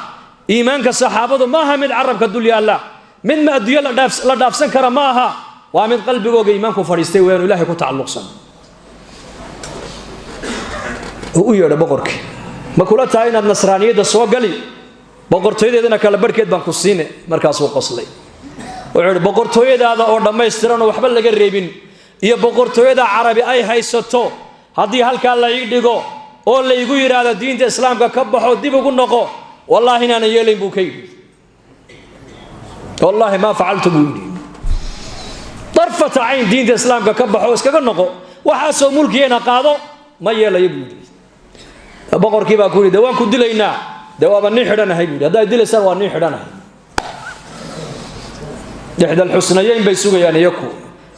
إيمانك الصحابة ماها من عرب كدولي الله من ما أدوية لدافسن كرماها ومن قلبك إيمانكو فريستي وين إلهي كو تعلق سن هو يرى بقرك ما كلها تاين النصرانية دا سوى boqortooyadeedana kala barkeed baan ku siinay markaas uu qoslay wuxuu boqortooyadaada oo dhameystiran oo waxba laga reebin iyo boqortooyada carabi ay haysato hadii halka la ii dhigo oo la igu yiraahdo diinta islaamka ka baxo dib ugu noqo wallahi inaan yeelin buu kay wallahi ma facaltu buu darfata ayn diinta islaamka ka baxo iskaga noqo waxa soo mulkiyeena qaado ma yeelayo buu boqorkii baa ku yiri waan ku dilaynaa دوابا نيحدنا هاي بيقول هذا يدل سر ونيحدنا إحدى الحسنيين بيسوق يعني يكو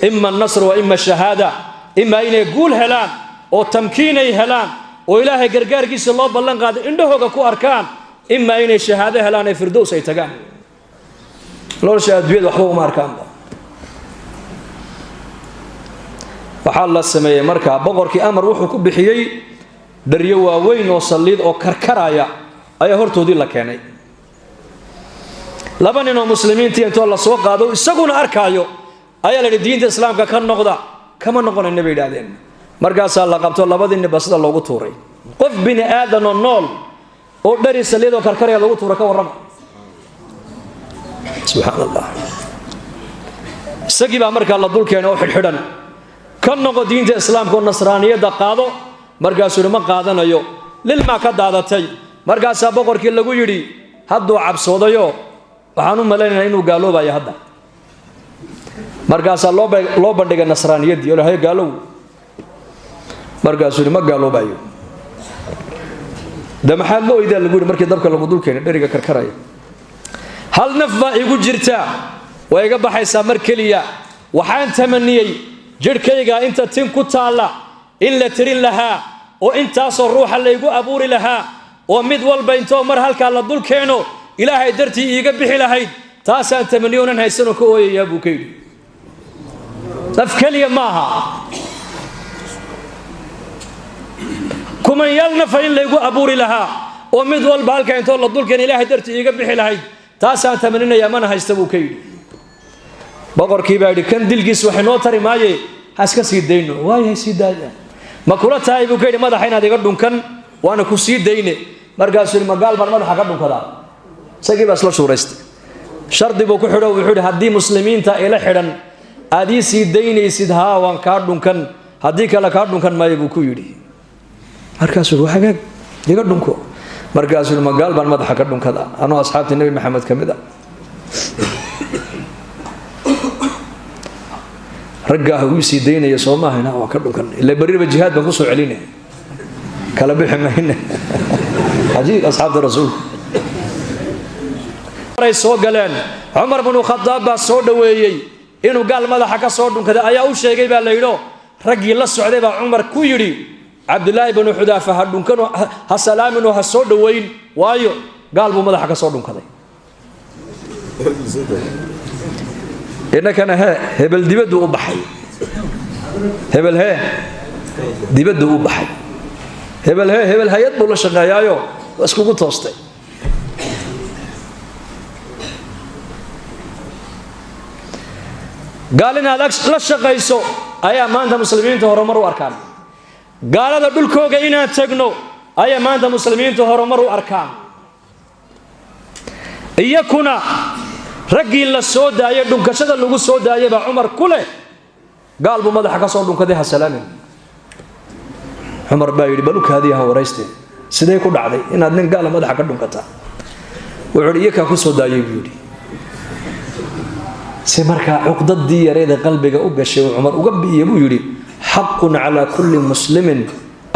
إما النصر وإما الشهادة إما إن يقول هلان أو تمكين هلان وإلهي قرقار كيس الله بلن قاد عنده كو أركان إما إن الشهادة هلان فردوس يتقان لو شهاد بيد وحوه أركان وحال الله السماء مركا بغرك أمر وحكو بحيي دريوا وين وصليد أو كركرايا ayaa hortoodii la keenay laba nin oo muslimiintii inta la soo qaado isaguna arkaayo ayaa la diinta islaamka ka noqda kama noqon nabi ilaahdeen markaas la qabto labadii nin basda loogu tuuray qof bini aadan oo nool oo dhari saliido karkaraya loogu tuuray ka warrama subhanallah isagii baa markaa la dul keenay oo xidhan kan noqo diinta islaamka oo nasraaniyada qaado markaas uu ma qaadanayo lilma ka daadatay markaas boqorkii lagu yiri hadduu cabsoodayo waxaan u maleynayaa inuu gaaloobayo hadda markaas loo bandhigay nasraaniyadii oo hay gaalow markaas uu ma gaaloobayo damaxaad loo idaa lagu yiri markii dabka lagu dul keenay dhariga karkaraya hal nafba igu jirta way iga baxaysaa mar kaliya waxaan tamaniyay jirkayga inta tin ku taala in la tirin lahaa oo intaas ruuxa la igu abuuri lahaa oo mid walba intoo mar halka la dul keeno ilaahay dartii iiga bixi lahayd taasaan tamaniyoonan haysan oo ka ooyaya buu kaydi daf kaliya maaha kuma yalna fa in la igu abuuri lahaa oo mid walba halka intoo la dul keeno ilaahay dartii iiga bixi lahayd taasaan tamaninayaa mana haysta buu kaydi boqorkii baa kan dilgiis wax noo tari maaye haska sii deyno waay sii daaya ma kula tahay buu kaydi madaxa inaad iga dhunkan waana ku sii deyne markaas uu magaal baan madaxa ka dhunkada sagii bas la shuuraystay shardi buu ku xidho wuxuu hadii muslimiinta ila xidhan aadii sii deynaysid haa waan ka dhunkan hadii kala ka dhunkan maayo buu ku yiri markaas uu hagaag iga dhunko markaas uu magaal baan madaxa ka dhunkada anoo asxaabtii nabi maxamed kamida ragga uu sii deynaya Soomaahina waa ka dhunkan ila bariba jihaad baan ku soo celinay kala bixmayna ajiib asxaabta rasuul ay soo galeen Umar ibn Khattab baa soo dhaweeyay inuu gaal madaxa ka soo dhunkada ayaa u sheegay baa la yidho raggii la socday baa Umar ku yiri Abdullah ibn Hudaafa ha dhunkan ha salaamino ha soo dhaweyn waayo gaal buu madaxa ka soo dhunkaday إنك أنا هبل دبده وبحي هبل دبده وبحي هبل هبل يطبل الشقايايو بس كوكو توستي قال إن لا شقيسو أيا ما أنت مسلمين تهرمروا أركان قال هذا دلكوغ إنا تجنو أيا ما أنت مسلمين تهرمروا أركان إياكونا رجي إلا السوداء يدون كشد اللي السوداء يبقى عمر كله قال بماذا حكى صور دون كذا سلام عمر بايري بلوك هذه هو رئيسته سيدي كل عادي إن أدنى قال ماذا حكى دون كذا وعليك أكو السوداء يبيوري سمرك عقدة دي يريد قلبك أوجش وعمر وقبي يبيوري حق على كل مسلم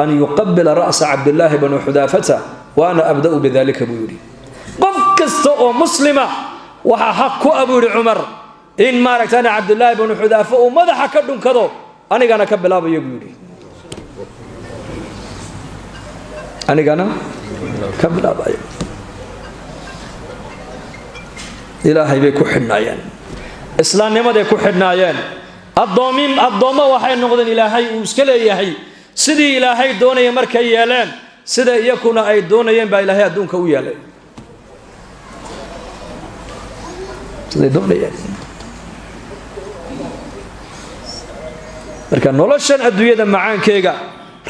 أن يقبل رأس عبد الله بن حذافة وأنا أبدأ بذلك بيوري قفكستو مسلمة وحق أبو عمر إن ما ركت أنا عبد الله بن حذافة وماذا حكدون كذا أنا كبل أبو يبيوري أنا كبل أبو إلهي بيكو حنايان إسلام نمد يكو حنايان الضومة وحي النقض إلهي ومسكلة إلهي سيدي إلهي دون يمركي يالان سيدي يكون أي دون ينبع إلهي دون كويالان سيدي دون يالان لكن نولشان أدوية معان كيغا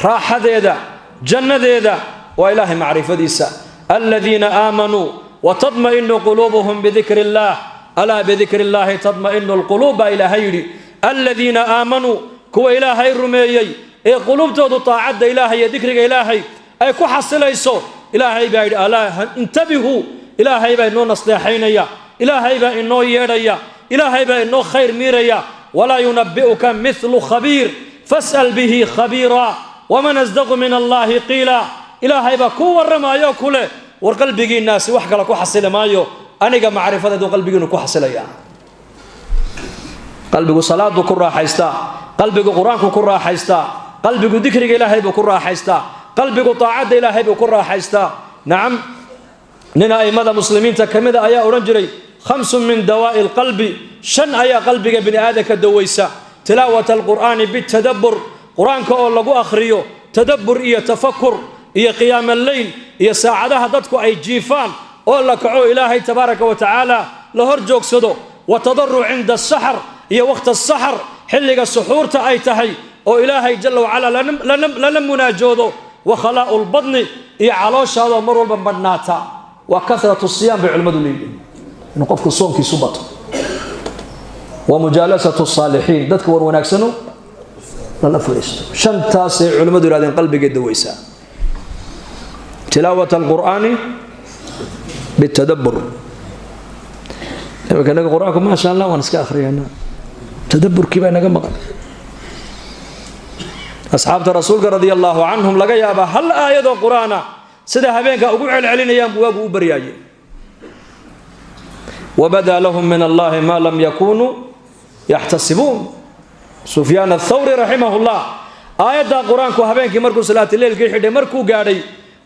راحة ديدا جنة ديدا وإلهي معرفة ديسا الذين آمنوا وتطمئن قلوبهم بذكر الله ألا بذكر الله تطمئن القلوب إلهي الذين آمنوا كو إلهي رميي إيه قلوبتو طاعد إلهي ذكر إلهي أي كو حصل يسو إلهي بعد ألا انتبهوا إلهي بعد إنه نصلحينيا إلهي بعد إنه يريا إلهي بعد إنه خير ميريا ولا ينبئك مثل خبير فاسأل به خبيرا ومن أصدق من الله قيلا إلهي بعد كو ورما يأكله وقلبي الناس وحكى لك حصل مايو أنا معرفة دو قلبي إنه كو حصل يا قلبك صلاة كرة حيستا قلبك قرآن كرة حيستا قلبك ذكر إلهي بكرة حيستا قلبك طاعة إلهي بكرة حيستا نعم ننا أي ماذا مسلمين تكمل آية أورنجري 5 من دواء القلب شن آية قلبك بن آدك الدويسة تلاوة القرآن بالتدبر قرآن كأول لقو أخريو تدبر إيا تفكر إيا قيام الليل إيا ساعدها ضدك أي جيفان أول لك إلهي تبارك وتعالى لهرجوك صدو وتضرع عند السحر إيا وقت السحر حلق السحور تأيتهي أو إلهي جل وعلا لنم مناجوده وخلاء البطن إيا علوش هذا مرور بمبناتا وكثرة الصيام بعلم دليل نقفك الصوم كي سبط ومجالسة الصالحين دتك وناكسنو لا فريست شنتاسي علم دليل قلبي قد ويسا تلاوة القرآن بالتدبر كان القرآن ما شاء الله ونسك آخرين تدبر كيف نجمع أصحاب الرسول رضي الله عنهم لقى يا أبا هل آية القرآن سده هبينك أقول علينا يا أبو برياي وبدا لهم من الله ما لم يكونوا يحتسبون سفيان الثوري رحمه الله آية القرآن كو هبينك مركو صلاة الليل كي حد مركو قاري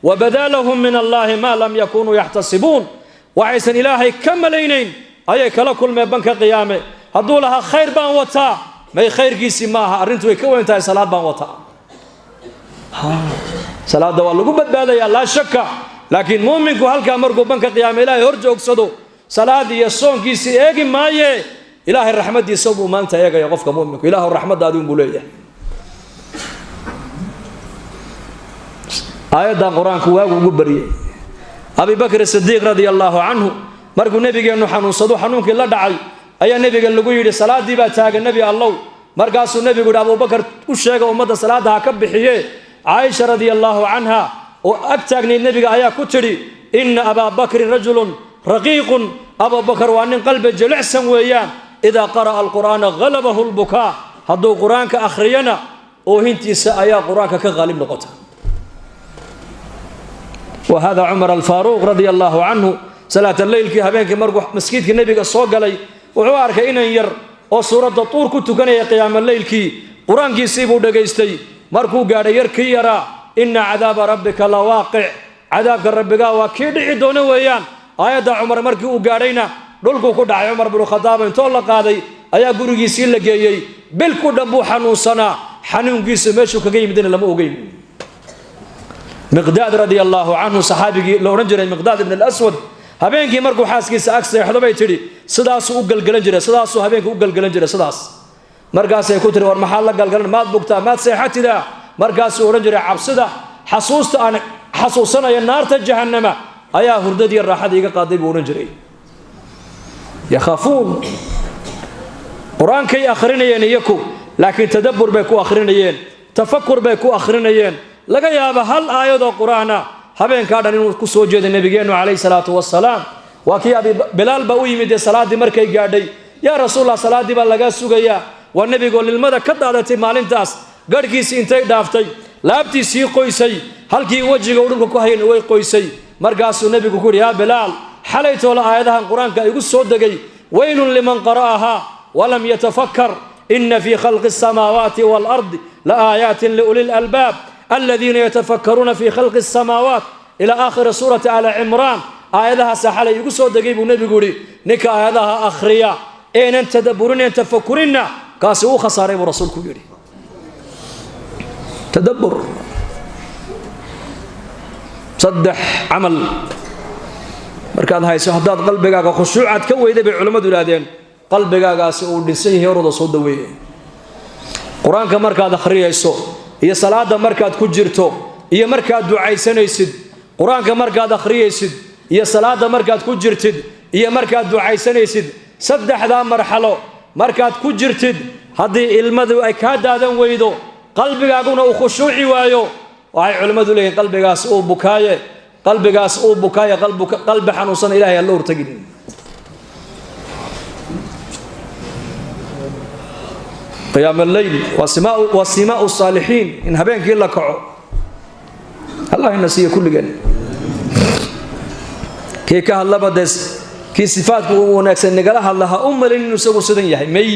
وبدا لهم من الله ما لم يكونوا يحتسبون وعيسى إلهي كملينين أي كلا كل ما بنك قيامه هدو لها خير بان وتا ما خير كيسي ماها أرنتو يكوين تاي صلاة بان وتا صلاة دوال لقو بدبادة لا شك لكن مؤمنك هلك أمركو بنك قيامه إلهي هرجو اقصدو صلاة دي يسون كيسي ايقي مايه إلهي الرحمة دي صوبو ما انت ايقا يغفك مؤمنك إلهي الرحمة دادون بوليه آية دا قرآن كواغو قبريه أبي بكر الصديق رضي الله عنه مركو نبي أنه حنون صدو حنونك لا دعي أي نبي قال له يري صلاة دي باتاق النبي الله مركاسو النبي قال أبو بكر وشيغ أمد صلاة كبحيه عائشة رضي الله عنها وأكتاقني النبي آية كتري إن أبا بكر رجل رقيق أبو بكر وأن قلب جلع سويان إذا قرأ القرآن غلبه البكاء هدو قرآن كأخرينا وهنتي سآيا قرآن كغالب نقطة وهذا عمر الفاروق رضي الله عنه صلاة الليل كي هبينك مرقو مسكيت النبي الصوق علي وعوارك إن ير وصورة الطور كنت كان قيام الليل كي قرآن كي سيبو دقيستي مركو قال ير كي يرى إن عذاب ربك لواقع عذاب ربك وكيد عدون ويان آيات عمر مركو قالينا دولكو كدع عمر بن الخطاب انتو الله قاضي أيا قرقي سيل لقيي بالكو دبو حنون صنا حنون قيس ماشو كقيم دين لما أقيم مقداد رضي الله عنه صحابي لو رجل مقداد بن الأسود habeenkii markuu xaaskiisa ag seexdo bay tidhi sidaasuu u galgalan jiray sidaasuu habeenkii u galgalan jiray sidaas markaasay ku tiri war maxaa la galgalan maad bugtaa maad seexatidaa markaasuu odhan jiray cabsida xasuusta aan xasuusanaya naarta jahannama ayaa hurdadii raaxadii iga qaaday buu odhan jiray yakhaafuun qur-aankay akhrinayeen iyaku laakiin tadabbur bay ku akhrinayeen tafakkur bay ku akhrinayeen laga yaaba hal aayadoo qur-aana habeenkaa dhan inuu ku soo jeeday nabigeennu calayhi salaatu wassalaam waa kii abi bilaal baa u yimid salaaddii markay gaadhay yaa rasuulallah salaaddii baa lagaa sugayaa waa nebigoo lilmada ka daadatay maalintaas garhkiisii intay dhaaftay laabtiisii qoysay halkii wejiga uu dhulka ku hayna way qoysay markaasuu nebigu ku yidhi yaa bilaal xalaytoola aayadahan qur-aanka igu soo degay weylun liman qara'ahaa walam yatafakkar ina fii khalqi asamaawaati waalardi la aayaatin liuli lalbaab aladiina yatafakkaruuna fii khalqi asamaawaat ilaa aakhiri suurati aali cimraan aayadahaasa xalay igu soo degay buu nebigu yidhi ninka aayadaha akhriya eenan tadabburineen tafakurinna kaasi uu khasaaray buu rasuulku yidhi tadabbur saddex camal markaad hayso haddaad qalbigaaga khushuucaad ka weyday bay culimmadu yidhaahdeen qalbigaagaasi uu dhinsan yahay horooda soo daweeye qur-aanka markaad akhriyayso iyo salaada markaad ku jirto iyo markaad ducaysanaysid qur-aanka markaad akhriyaysid iyo salaada markaad ku jirtid iyo markaad ducaysanaysid saddexdaa marxalo markaad ku jirtid haddii ilmadu ay kaa daadan weydo qalbigaaguna uu khushuuci waayo waxay culimmadu leeyihin qalbigaas uu bukaaye qalbi xanuunsan ilaahay aan la hortagin qiyaam alleyl waa simaau saalixiin in habeenkii la kaco allah ina siiya kulligeen kii ka hadlaba dee kii sifaadku uu wanaagsan nagala hadla ha u malin inuu isagu sidan yahay may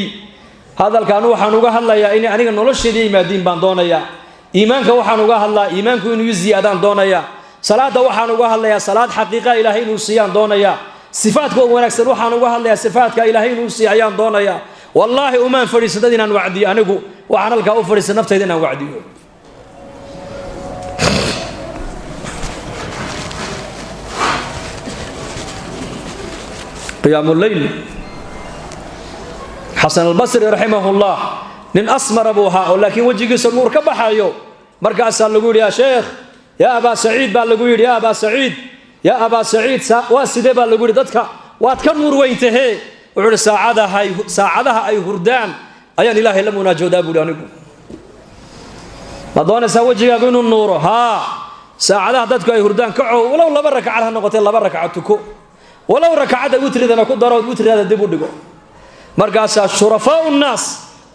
hadalkaan waxaan uga hadlayaa inay aniga nolosheedii yimaadiin baan doonayaa iimaanka waxaan uga hadlaa iimaanku inuu ii ziyaadaan doonayaa salaada waxaan uga hadlayaa salaad xaqiiqa ilaahay inuu siiyaan doonayaa sifaadka wanaagsan waxaan uga hadlayaa sifaadka ilaahay inuu siiyaan doonayaa wallaahi umaan fadhiisan dad inaan wacdiyo anigu waxaan halkaa u fadhiisan naftayda inaan wacdiyo qiyaamu leyl xasan albasri raximahullah nin asmara buu ahaa oo laakiin wejigiisa nuur ka baxayo markaasaa lagu yidhi yaa sheekh yaa abaa saciid baa lagu yidhi yaa abaa saciid waa sidee baa lagu yidhi dadka waad ka nuur weyntahee wuxuu yidhi saacadaha ay hurdaan ayaan ilaahay la munaajoodaa buuhi anigu ma doonaysaa wejigaagu inuu nuuro haa saacadaha dadku ay hurdaan kaco walow 2 rakacad ha noqotee 2 rakacad tuko walow rakacadda witridana ku daro witridaada dib u dhigo markaasaa shurafaau nnaas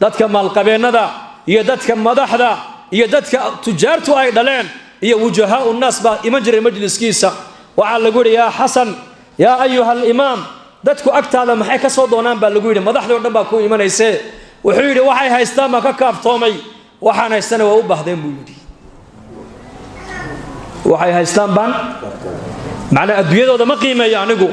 dadka maalqabeennada iyo dadka madaxda iyo dadka tujaartu ay dhaleen iyo wujahaau nnaas baa iman jiray majliskiisa waxaa lagu yidhi yaa xasan yaa ayuha alimaam dadku agtaada maxay ka soo doonaan baa lagu yidhi madaxdii o dhan baa ku imanaysee wuxuu yidhi waxay haystaan baan ka kaaftoomay waxaan haystana waa u baahdeen buu yidhi waxay haystaan baan macnaa adduunyadooda ma qiimeeyo anigu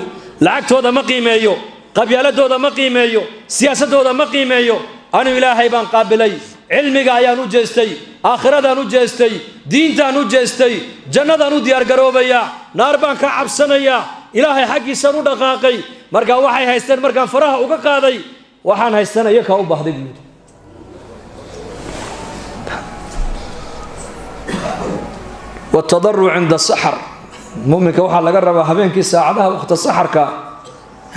lacagtooda ma qiimeeyo qabyaaladooda ma qiimeeyo siyaasadooda ma qiimeeyo anigu ilaahay baan qaabilay cilmiga ayaan u jeestay aakhiradan u jeestay diintaan u jeestay jannadaan u diyaargaroobayaa naar baan ka cabsanayaa ilaahay xaggiisaan u dhaqaaqay markaa waxay haysteen markaan faraha uga qaaday waxaan haystana iyakaa u baahday buu yidhi والتضرع عند السحر مؤمنك وحا لغا ربا habeenkii saacadaha waqti saxarka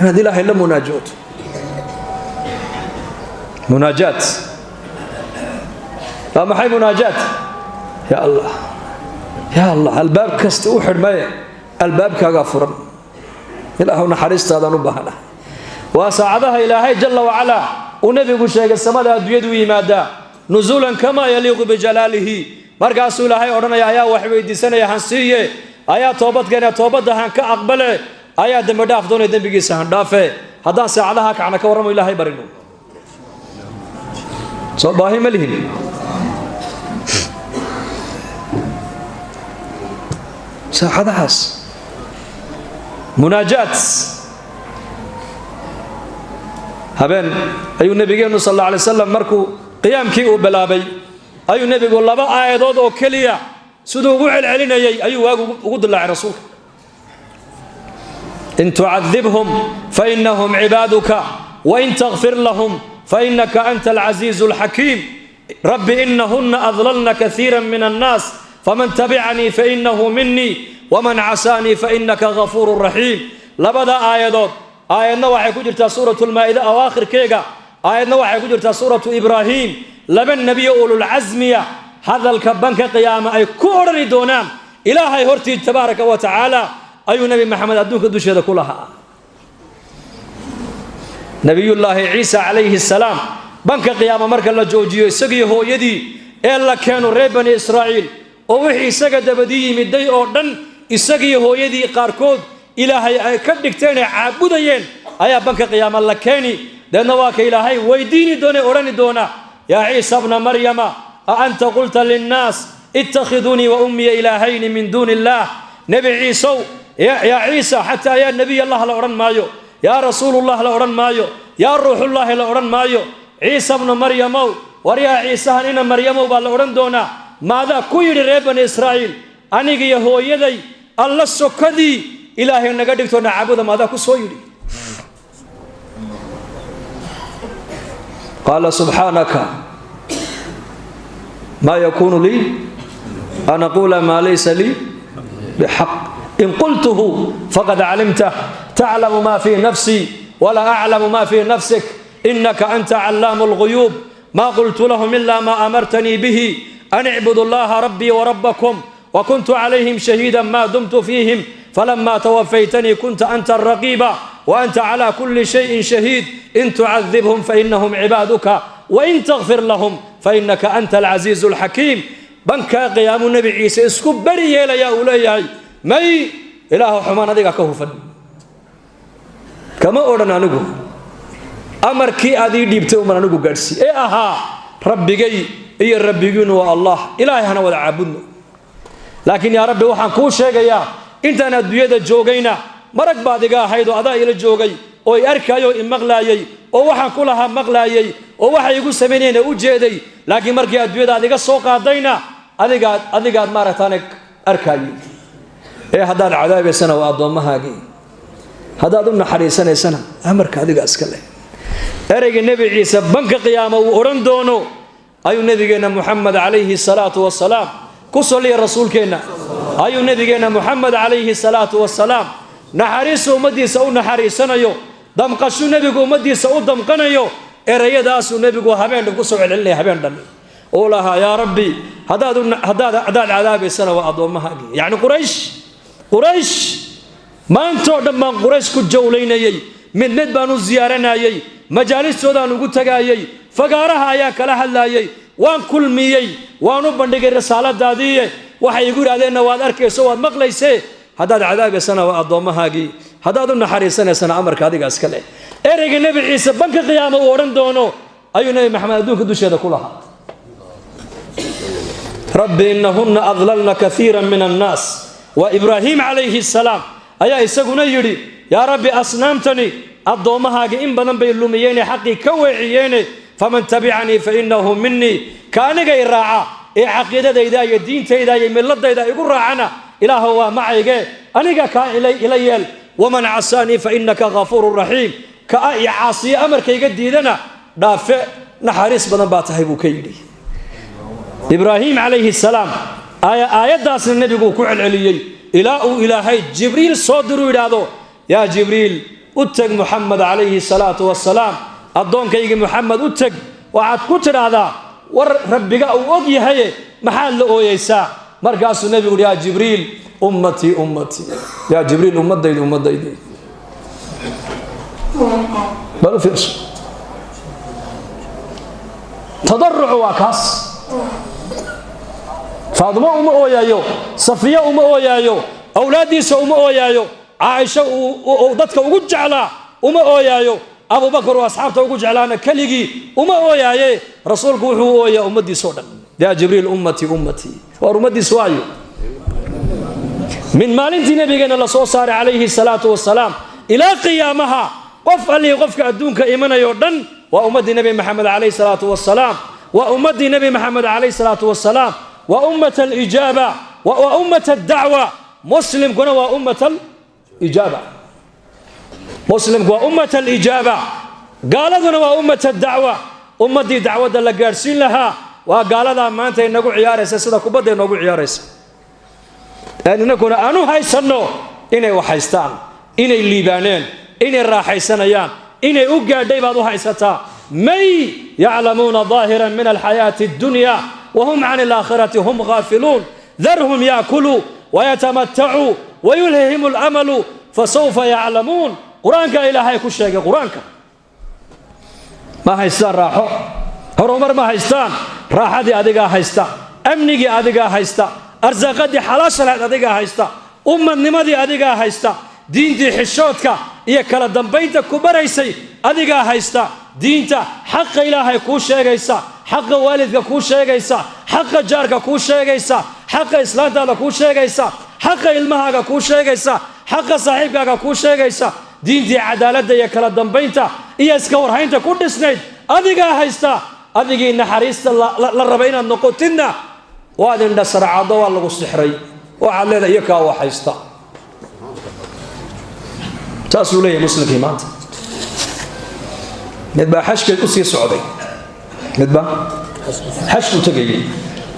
inaad ilaahay la munaajood munaajaat waa maxay munaajaat ya allah albaab kasta u xidhmay albaabkaaga furan ilaahu naxariistaadaan u baahana waa saacadaha ilaahay jalla wa ala uu nabigu sheegay samada adduunyadu yimaada nuzulan kama yaliqu bijalaalihi markaasuu ilaahay odhanaya ayaa wax weydiisanaya han siiye ayaa toobadkeena toobadda han ka aqbale ayaa dembi dhaaf doonaya dembigiisa han dhaafe haddaan saacadaha kacna ka warramo ilaahay barino soo baahi ma lihin saacadahaas munaajaat habeen ayuu nabigeenu sal alla alay wasalam markuu qiyaamkii uu bilaabay ayuu nebigu 2 aayadood oo keliya siduu ugu celcelinayay ayuu waagu ugu dilaacay rasuulka إن تعذبهم فإنهم عبادك وإن تغفر لهم فإنك أنت العزيز الحكيم رب إنهن أضللن كثيرا من الناس فمن تبعني فإنه مني ومن عساني فإنك غفور رحيم لبدا آيادات آيادنا waxay ku jirtaa suuratul maa'ida awaakhirkeega aayadna waxay ku jirtaa suuratu ibraahim laba nabiyo ulul azmiya hadalka banka qiyaama ay ku orani doonaan ilaahay hortii tabaaraka wa taala ayuu nabi maxamed adduunka dusheeda ku lahaa nabiyullaahi ciisa alayhi salaam banka qiyaama marka la joojiyo isagii hooyadii ee la keeno reer bani israa'iil oo wixii isaga dabadii yimiday oo dhan isagii hooyadii qaarkood ilaahay ay ka dhigteen caabudayeen ayaa banka qiyaama la keeni deedna waa ka ilaahay weydiini doona orani doona yaa ciisa ibn maryama a anta qulta linnaas ittakhiduni wa ummi ilaahayn min duni illah nabi ciisa ya ciisa hatta ya nabi allah la oran maayo ya rasuulullah la oran maayo ya ruuxullah la oran maayo ciisa ibn maryama war ya ciisa ina maryama baa la oran doona maada ku yiri reer bani israa'iil aniga iyo hooyaday alla sokadii ilaahay naga dhigto naabuda maada ku soo yiri قال سبحانك ما يكون لي أن أقول ما ليس لي بحق إن قلته فقد علمته تعلم ما في نفسي ولا أعلم ما في نفسك إنك أنت علام الغيوب ما قلت لهم إلا ما أمرتني به أن اعبدوا الله ربي وربكم وكنت عليهم شهيدا ما دمت فيهم فلما توفيتني كنت أنت الرقيب وأنت على كل شيء شهيد إن تعذبهم فإنهم عبادك وإن تغفر لهم فإنك أنت العزيز الحكيم بنك قيام النبي عيسى اسكب بري يا أولياء مي إله حمان ذيك كهفا كما أردنا نقول أمر كي أذي ديبته من نقول قرسي إيه أها ربي جي إيه ربي جون والله إلهي هنا ولا عبدنا لكن يا ربي وحن كل شيء يا أنت أنا دوية جوجينا مرق بعدك هيدو أضاء إلى جوجي أو يركيو إن مغلايي أو وحن كلها مغلايي أو وحن يقول سمينين وجدي لكن مرق يا دوية هذيك السوق عدينا هذيك مرة ثانية أركاي إيه هذا العذاب سنة وأضمها جي هذا ضمن حريسنا سنة أمرك هذيك أسكله أرجع النبي عيسى بنك قيامة وأورندونو أيو نبينا محمد عليه الصلاة والسلام كسولي الرسول كنا أيو نبينا محمد عليه الصلاة والسلام نحريس ومدي سو نحريسنا يو دم قشو نبي ومدي سو دم قنا يو إريا داس نبي وهبين كسر عليه هبين دم أولها يا ربي هذا العذاب السنة وأضمها يعني قريش ما أنتوا دم قريش كجولين يي من ندبان الزيارنا يي مجالس سودان وقتها يي فقارها يا كلها لا يي وان كل ميي وانو بندق الرسالة دادية وحي يقول علينا وادركي سواد مقليسي هذا العذاب سنة وأضمها جي هذا ضمن حريسنا سنة أمر كذا أسكله إرجع النبي عيسى بنك قيامة ورندونه أيو نبي محمد دونك دوش هذا كلها رب إنهن أضللن كثيرا من الناس وإبراهيم عليه السلام أيا إسقنا يري يا رب أصنامتني أضمها جي إن بدن بيلوميين حقي كوعيين فمن تبعني فإنه مني كان جاي راعى إيه عقيدة إذا الدين تيدا يملط إذا يقول راعنا إله هو معي جاي أنا جا إلي ومن عصاني فإنك غفور رحيم كأي عاصي أمر كي يجدي لنا دافع نحرس بنبات هيبو كيدي إبراهيم عليه السلام آية داس النبي يقول كعل عليي إلهي جبريل صدر إلى يا جبريل أتق محمد عليه الصلاة والسلام الضون كي محمد أتق وعد كتر هذا وربك أوجي هي محل أويسا مركز النبي يقول يا جبريل أمتي يا جبريل أمتي بل في أصل تضرع وكاس فاطمة أويايو صفية أويايو أولادي سو أويايو عائشة وضدك وجد على أويايو أبو بكر وأصحابته وجد على كليجي أوياي رسولك هو يا أمتي سودا يا جبريل أمتي وأمتي سوايو من مالنتي نبينا الله صار عليه الصلاة والسلام إلى قيامها وفعل يغفك أدونك إيمانا يردن وأمتي نبي محمد عليه الصلاة والسلام وأمتي نبي محمد عليه الصلاة والسلام وأمة الإجابة وأمة الدعوة مسلم كنا وأمة الإجابة مسلم هو أمة الإجابة قالوا وأمة الدعوة أمتي دعوة لقارسين لها وقال هذا ما أنت نقول عيارس سيدا كبدا نقول عيارس يعني نقول أنو هاي سنو إني وحيستان إني الليبانين إني الراحيسانيان إني أقع ديبادو هايستا مي يعلمون ظاهرا من الحياة الدنيا وهم عن الآخرة هم غافلون ذرهم يأكلوا ويتمتعوا ويلههم الأمل فسوف يعلمون قرآنك إلهي كل شيء قرآنك ما هيستان راحو هرمر ما هيستان راحتي أدقى هيستا أمنيكي أدقى هيستا أرزاقتي حلاشة أدقى هيستا نمدي أدقى هيستا دينتي حشوتك إيا كلا دنبينتا كبريسي أدقى هيستا دينتا حق إلهي كو شيغيسا حق والدك كو شيغيسا حق جارك كو شيغيسا حق إسلامتا كو شيغيسا حق علمها كو شيغيسا حق صاحبك كو شيغيسا دينتي عدالة إيا كلا دنبينتا إيا اسكور هاينتا كو دسنيد أدقى هيستا أدقى إن حريستا للربعين النقوتنا وادن دسر عضوا اللغو السحري وعلى ذا يكا وحيستا تاسو لي مسلم في مات ندبا حشك الأسي السعودي ندبا حشك وتقيي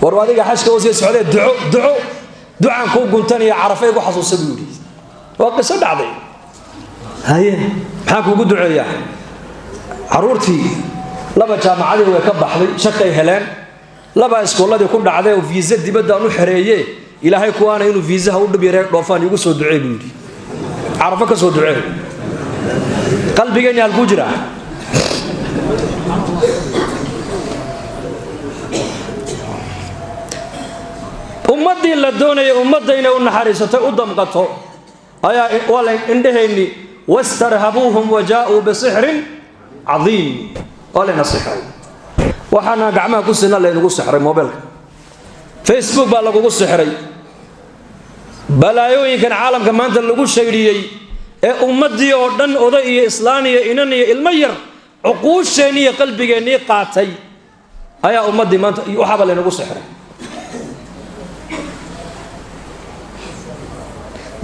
ورواديك حشك الأسي السعودي دعاء كو قلتني عرفيك وحصو سبيولي وقصة دعضي هاي حاكو قد دعايا عرورتي لبا جامعادي ويكبح لي شقي هلان لبا اسكولادي كو دعدي وفيزا ديبدا انو خرييه الهي كوانا انو فيزا هو دبيري دوفان يغو سو دعي بيدي عرفه كسو دعي قلبيغني الكوجرا امتي لا دوني امتينا ونحريسته ودمقته ايا ولا اندهيني واسترهبوهم وجاءوا بسحر عظيم ولا نصيحه waxaana gacmaha ku sinna laynagu sixray mobilka Facebook baa lagu sixray balaayooyinkan caalamka maanta lagu sheegiyay ee ummadii oo dhan oday iyo islaan iyo inan iyo ilmo yar uquusheen iyo qalbigeeni qaatay ayaa ummadii maanta waxba laynagu sixray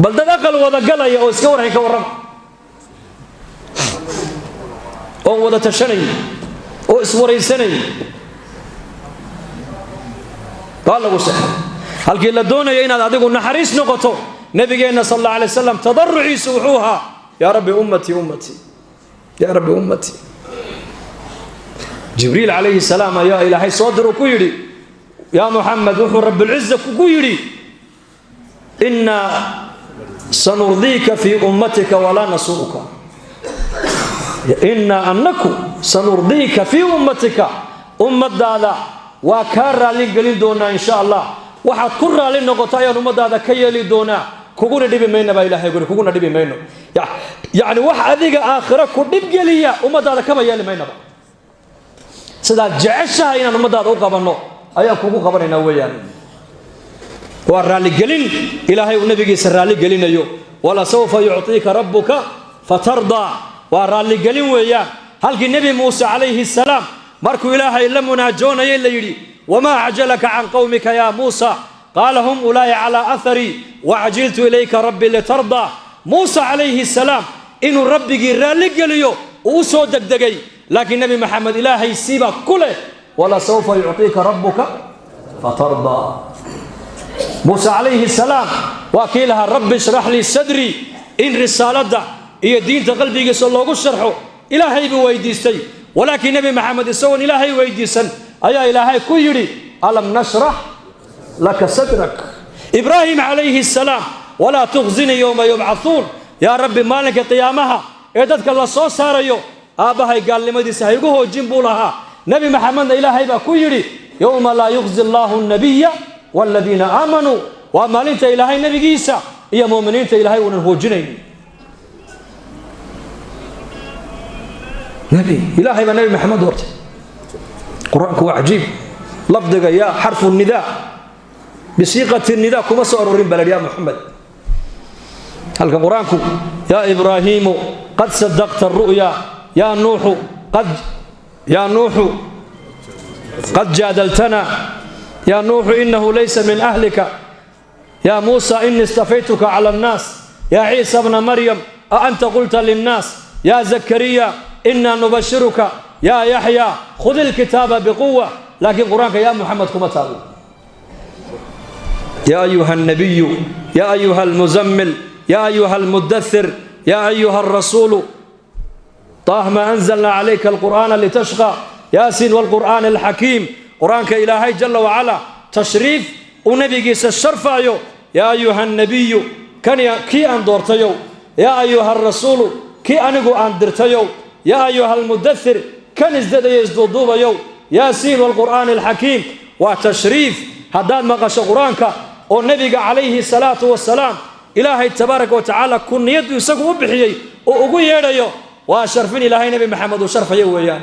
bal dad aqal wada galaya oo iska warhay ka waran oo wada tashanay oo iswaraysanay قال له سحر هل كي لدونا ينا adigu naxariis noqoto nabigeena sallallahu alayhi wasallam tadarruci suuha ya rabbi ummati ya rabbi ummati jibril alayhi salam ya ilahi sodru ku yiri ya muhammad wa rabbil izza ku yiri inna sanurdika fi ummatika wa la nasuuka inna annakum sanurdika fi ummatika ummadada وكارا لين دونا إن شاء الله واحد كرا لين نقطة يا نمد هذا كيالي دونا كوكونا دبي مينا بايلا هيقول كوكونا دبي مينا يعني واحد ذيك آخرة كدب جليا ومد هذا كم يالي مينا با سدا جعشها هنا نمد هذا وقبنا أيا كوكو قبنا ويان ورالي جلين إلهي والنبي سرالي جلين يو ولا سوف يعطيك ربك فترضى ورالي جلين ويان هل النبي موسى عليه السلام مركو إلهي إلا مناجون يلي وما عجلك عن قومك يا موسى قال هم أولاي على أثري وعجلت إليك ربي لترضى موسى عليه السلام إنه ربي رالق ليو وسو دقدقي لكن نبي محمد إلهي سيبا كله ولا سوف يعطيك ربك فترضى موسى عليه السلام وكيلها رب اشرح لي صدري إن رسالة هي دين قلبي صلى الله عليه وسلم إلهي بويديستي ولكن نبي محمد سوى إلهي ويديسن أيا إلهي كيري ألم نشرح لك صدرك إبراهيم عليه السلام ولا تخزني يوم يبعثون يا رب مالك قيامها إذا الله صو ساريو أباهي قال لي مدي سهيقوه جنبو لها نبي محمد إلهي بكيري يوم لا يخزي الله النبي والذين آمنوا وما لنت إلهي نبي عيسى يا مؤمنين إلهي ونهو جنين نبي إلهي ما نبي محمد ورد قرآنك عجيب لفظك يا حرف النداء بصيغة النداء كما سأرورين بلد يا محمد هل قرآنك يا إبراهيم قد صدقت الرؤيا يا نوح قد جادلتنا يا نوح إنه ليس من أهلك يا موسى إني اصطفيتك على الناس يا عيسى ابن مريم أأنت قلت للناس يا زكريا إنا نبشرك يا يحيى خذ الكتاب بقوة. لكن قرآنك يا محمد كما تقول يا أيها النبي يا أيها المزمل يا أيها المدثر يا أيها الرسول طه ما أنزلنا عليك القرآن لتشقى ياسين والقرآن الحكيم. قرآنك إلهي جل وعلا تشريف ونبي قيس الشرفة يا أيها النبي كي أندورتيو يا أيها الرسول كي أنقو أندرتيو يا أيها المدثر كان ازداد يزدودوب يو ياسين والقرآن الحكيم. وتشريف هداد مقاش قرآنك والنبي عليه الصلاة والسلام إلهي تبارك وتعالى كن يدو يساقو بحيي وقو يديو وشرفين إلهي نبي محمد وشرف يويان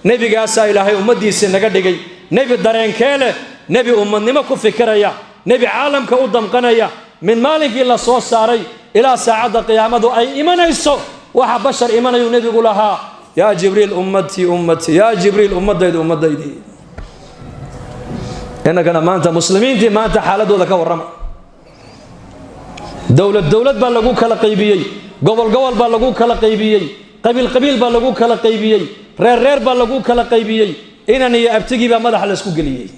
نبي قاسا إلهي أمدي سنقدقي نبي الدارين كيله نبي أمني كفكريا نبي عالم كأودم قنيا من مالك إلا صوص ساري إلى ساعة قيامة أي إيمان يسو واحد بشر إيمان ينبي لها يا جبريل أمتي أمتي يا جبريل أمتي إنك أنا ما أنت مسلمين دي ما أنت حالته ذاك ورما دولة بلغوك لقيبيي قبل بلغوك لقيبيي قبيل بلغوك لقيبيي رير بلغوك لقيبيي إنني أبتغي بمدح الاسكو قليي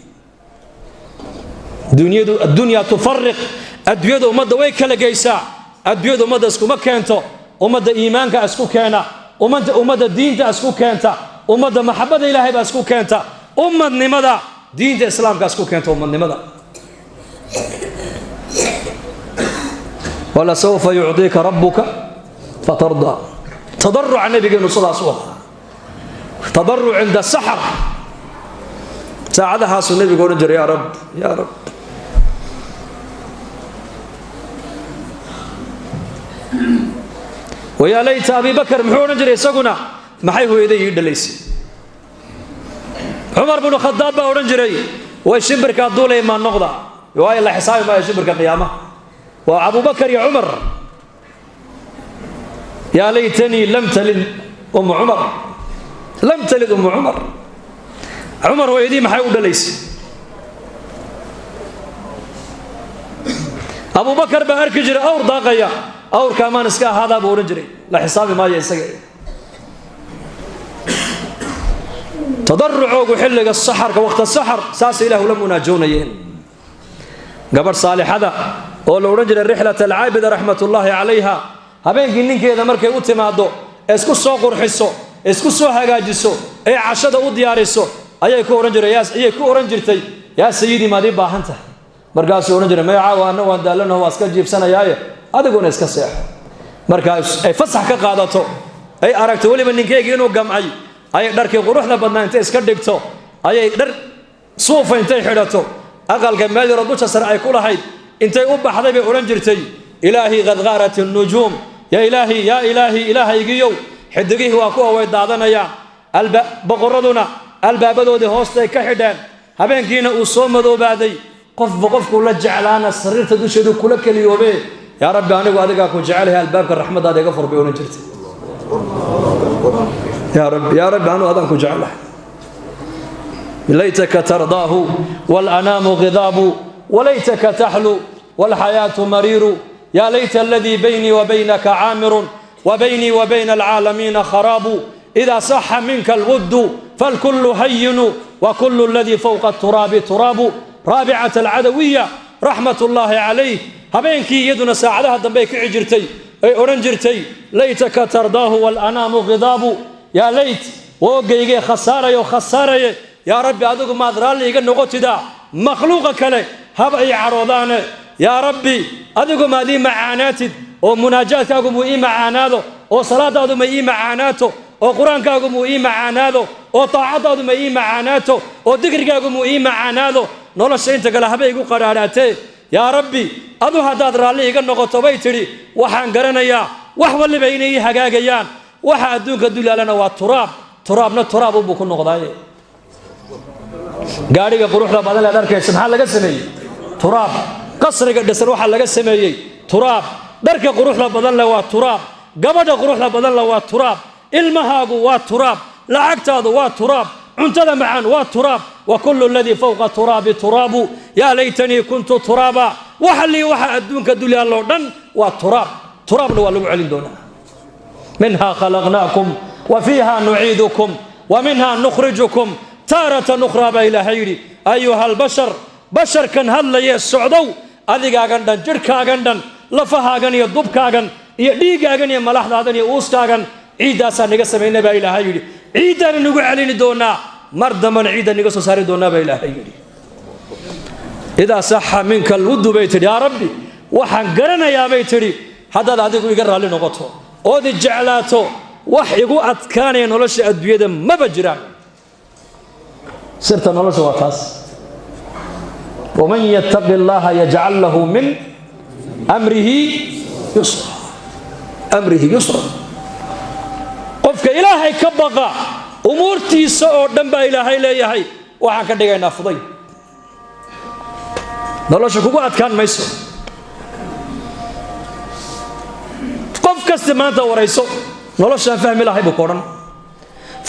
الدنيا تفرق أدويد أمد ويك لقيسا أدويد أمد اسكو ما كانتو أمد إيمانك اسكو كانا أمد الدين اسكو كانتا أمد محبة إلهي باسكو كانتا أمد نمدا دين الإسلام كاسكو كانتا أمد نمدا ولا سوف يعطيك ربك فترضى تضرع النبي صلى الله عليه وسلم تضرع عند السحر ساعدها النبي يقول انجر يا رب يا رب ويا ليت أبي بكر محور انجر يسقنا محيه يدي يدليس عمر بن الخطاب بقول انجري ويشبر كالدولة ما النقضة وهاي الله حسابي ما يشبر كالقيامة وأبو بكر يا عمر يا ليتني لم تلد أم عمر لم تلد أم عمر ويدي محي ودليس أبو بكر بأرك جري أور ضاقيا أور كمان اسكا هذا بورنجري لا حسابي ما يسقي تضرع وحلق السحر كوقت السحر ساس إله لم ناجونيين قبر صالح هذا ولو رجل الرحلة العابدة رحمة الله عليها هبين جنين كذا مركي أتمادو اسكو سوق رحسو اسكو سو هاجسو أي عشرة وديارسو أي كو رجل ياس أي كو رجل تي يا سيدي ما دي باهنته مركاس رجل ما يعاون وان دالنا هو اسكت جيب سنة ياي هذا قون اسكت سيح مركاس أي فصح كقادته أي أركت ولي من نكيك إنه جمعي أي درك قروح لبنا أنت اسكت دكتو أي در صوف أنت حدته أقل جمال ردوش سرعي كل هاي أنت أوبا حبيبي أورنجرتي إلهي قد غارت النجوم يا إلهي يجيو حدقيه وأكوه ويدعضنا يا بقردنا البابدو دي هوستي كحدان هبين كينا أصوم ذو بعدي قف كل جعلانا السرير تدوشدو كل كليوبي يا رب أنا وأدقى كو جعلها الباب الرحمة هذا يغفر بأورنجرتي يا رب أنا وأدقى كو جعلها ليتك ترضاه والأنام غضاب وليتك تحلو والحياة مرير يا ليت الذي بيني وبينك عامر وبيني وبين العالمين خراب إذا صح منك الود فالكل هين وكل الذي فوق التراب تراب. رابعة العدوية رحمة الله عليه هبينك يدنا ساعدها دنبيك عجرتي أي أورنجرتي ليتك ترضاه والأنام غضاب يا ليت وقيقي خسارة يا ربي أدوك ما ذرالي يقول نغطي دا مخلوقك لي هبعي عروضانه يا ربي أدوك ما دي معاناتي ومناجاتكم وإي معاناته وصلاتكم وإي معاناته وقرآنكم وإي معاناته وطاعتكم وإي معاناته وذكركم وإي معاناته نولا الشيء تقول هبعي قراراتي يا ربي أدو هذا ذرالي يقول نغطي بيتري وحان قرنا يا وحوى اللي بيني حقاقيان وحا أدوك الدولة لنا والترابنا التراب وبكون نغضاي gaariga quruxda badan la dharkaysan waxa laga sameeyay turaab qasriga dhisar waxa laga sameeyay turaab dharka quruxda badan la waa turaab gabadha quruxda badan la waa turaab ilmahaagu waa turaab lacagtaadu waa turaab cuntada macaan waa turaab wa kullu alladhi fawqa turabi turabu ya laytani kuntu turaba waxa li waxa adduunka duliya loo dhan waa turaabna waa lagu celin doonaa منها خلقناكم وفيها نعيدكم ومنها نخرجكم تارة أخرى بإلهي أيها البشر بشر كان هلا يسعدوا أذيقاقن دان جركاقن دان لفهاقن يضبكاقن يديقاقن يملاحظاقن يؤوسكاقن عيدا سانيقا سمينا بإلهي عيدا نقول علينا دونا مردما عيدا نقصو ساري دونا بإلهي إذا صح منك الود بيتري يا ربي وحن قرنا يا بيتري هذا هذا يقرر لنا نقطه أودي جعلاته وحيقو أتكان ينولش أدوية ما بجران صرت نولش واتاس ومن يتق الله يجعل له من أمره يسرا أمره يسرا قفك إلهي كبقى أمورتي سعود دنبا إلهي ليهي وحن كدقين أفضي نولش كوكو أتكان ميسو قفك استمانتا وريسو noloshaan fahmi lahay buu koran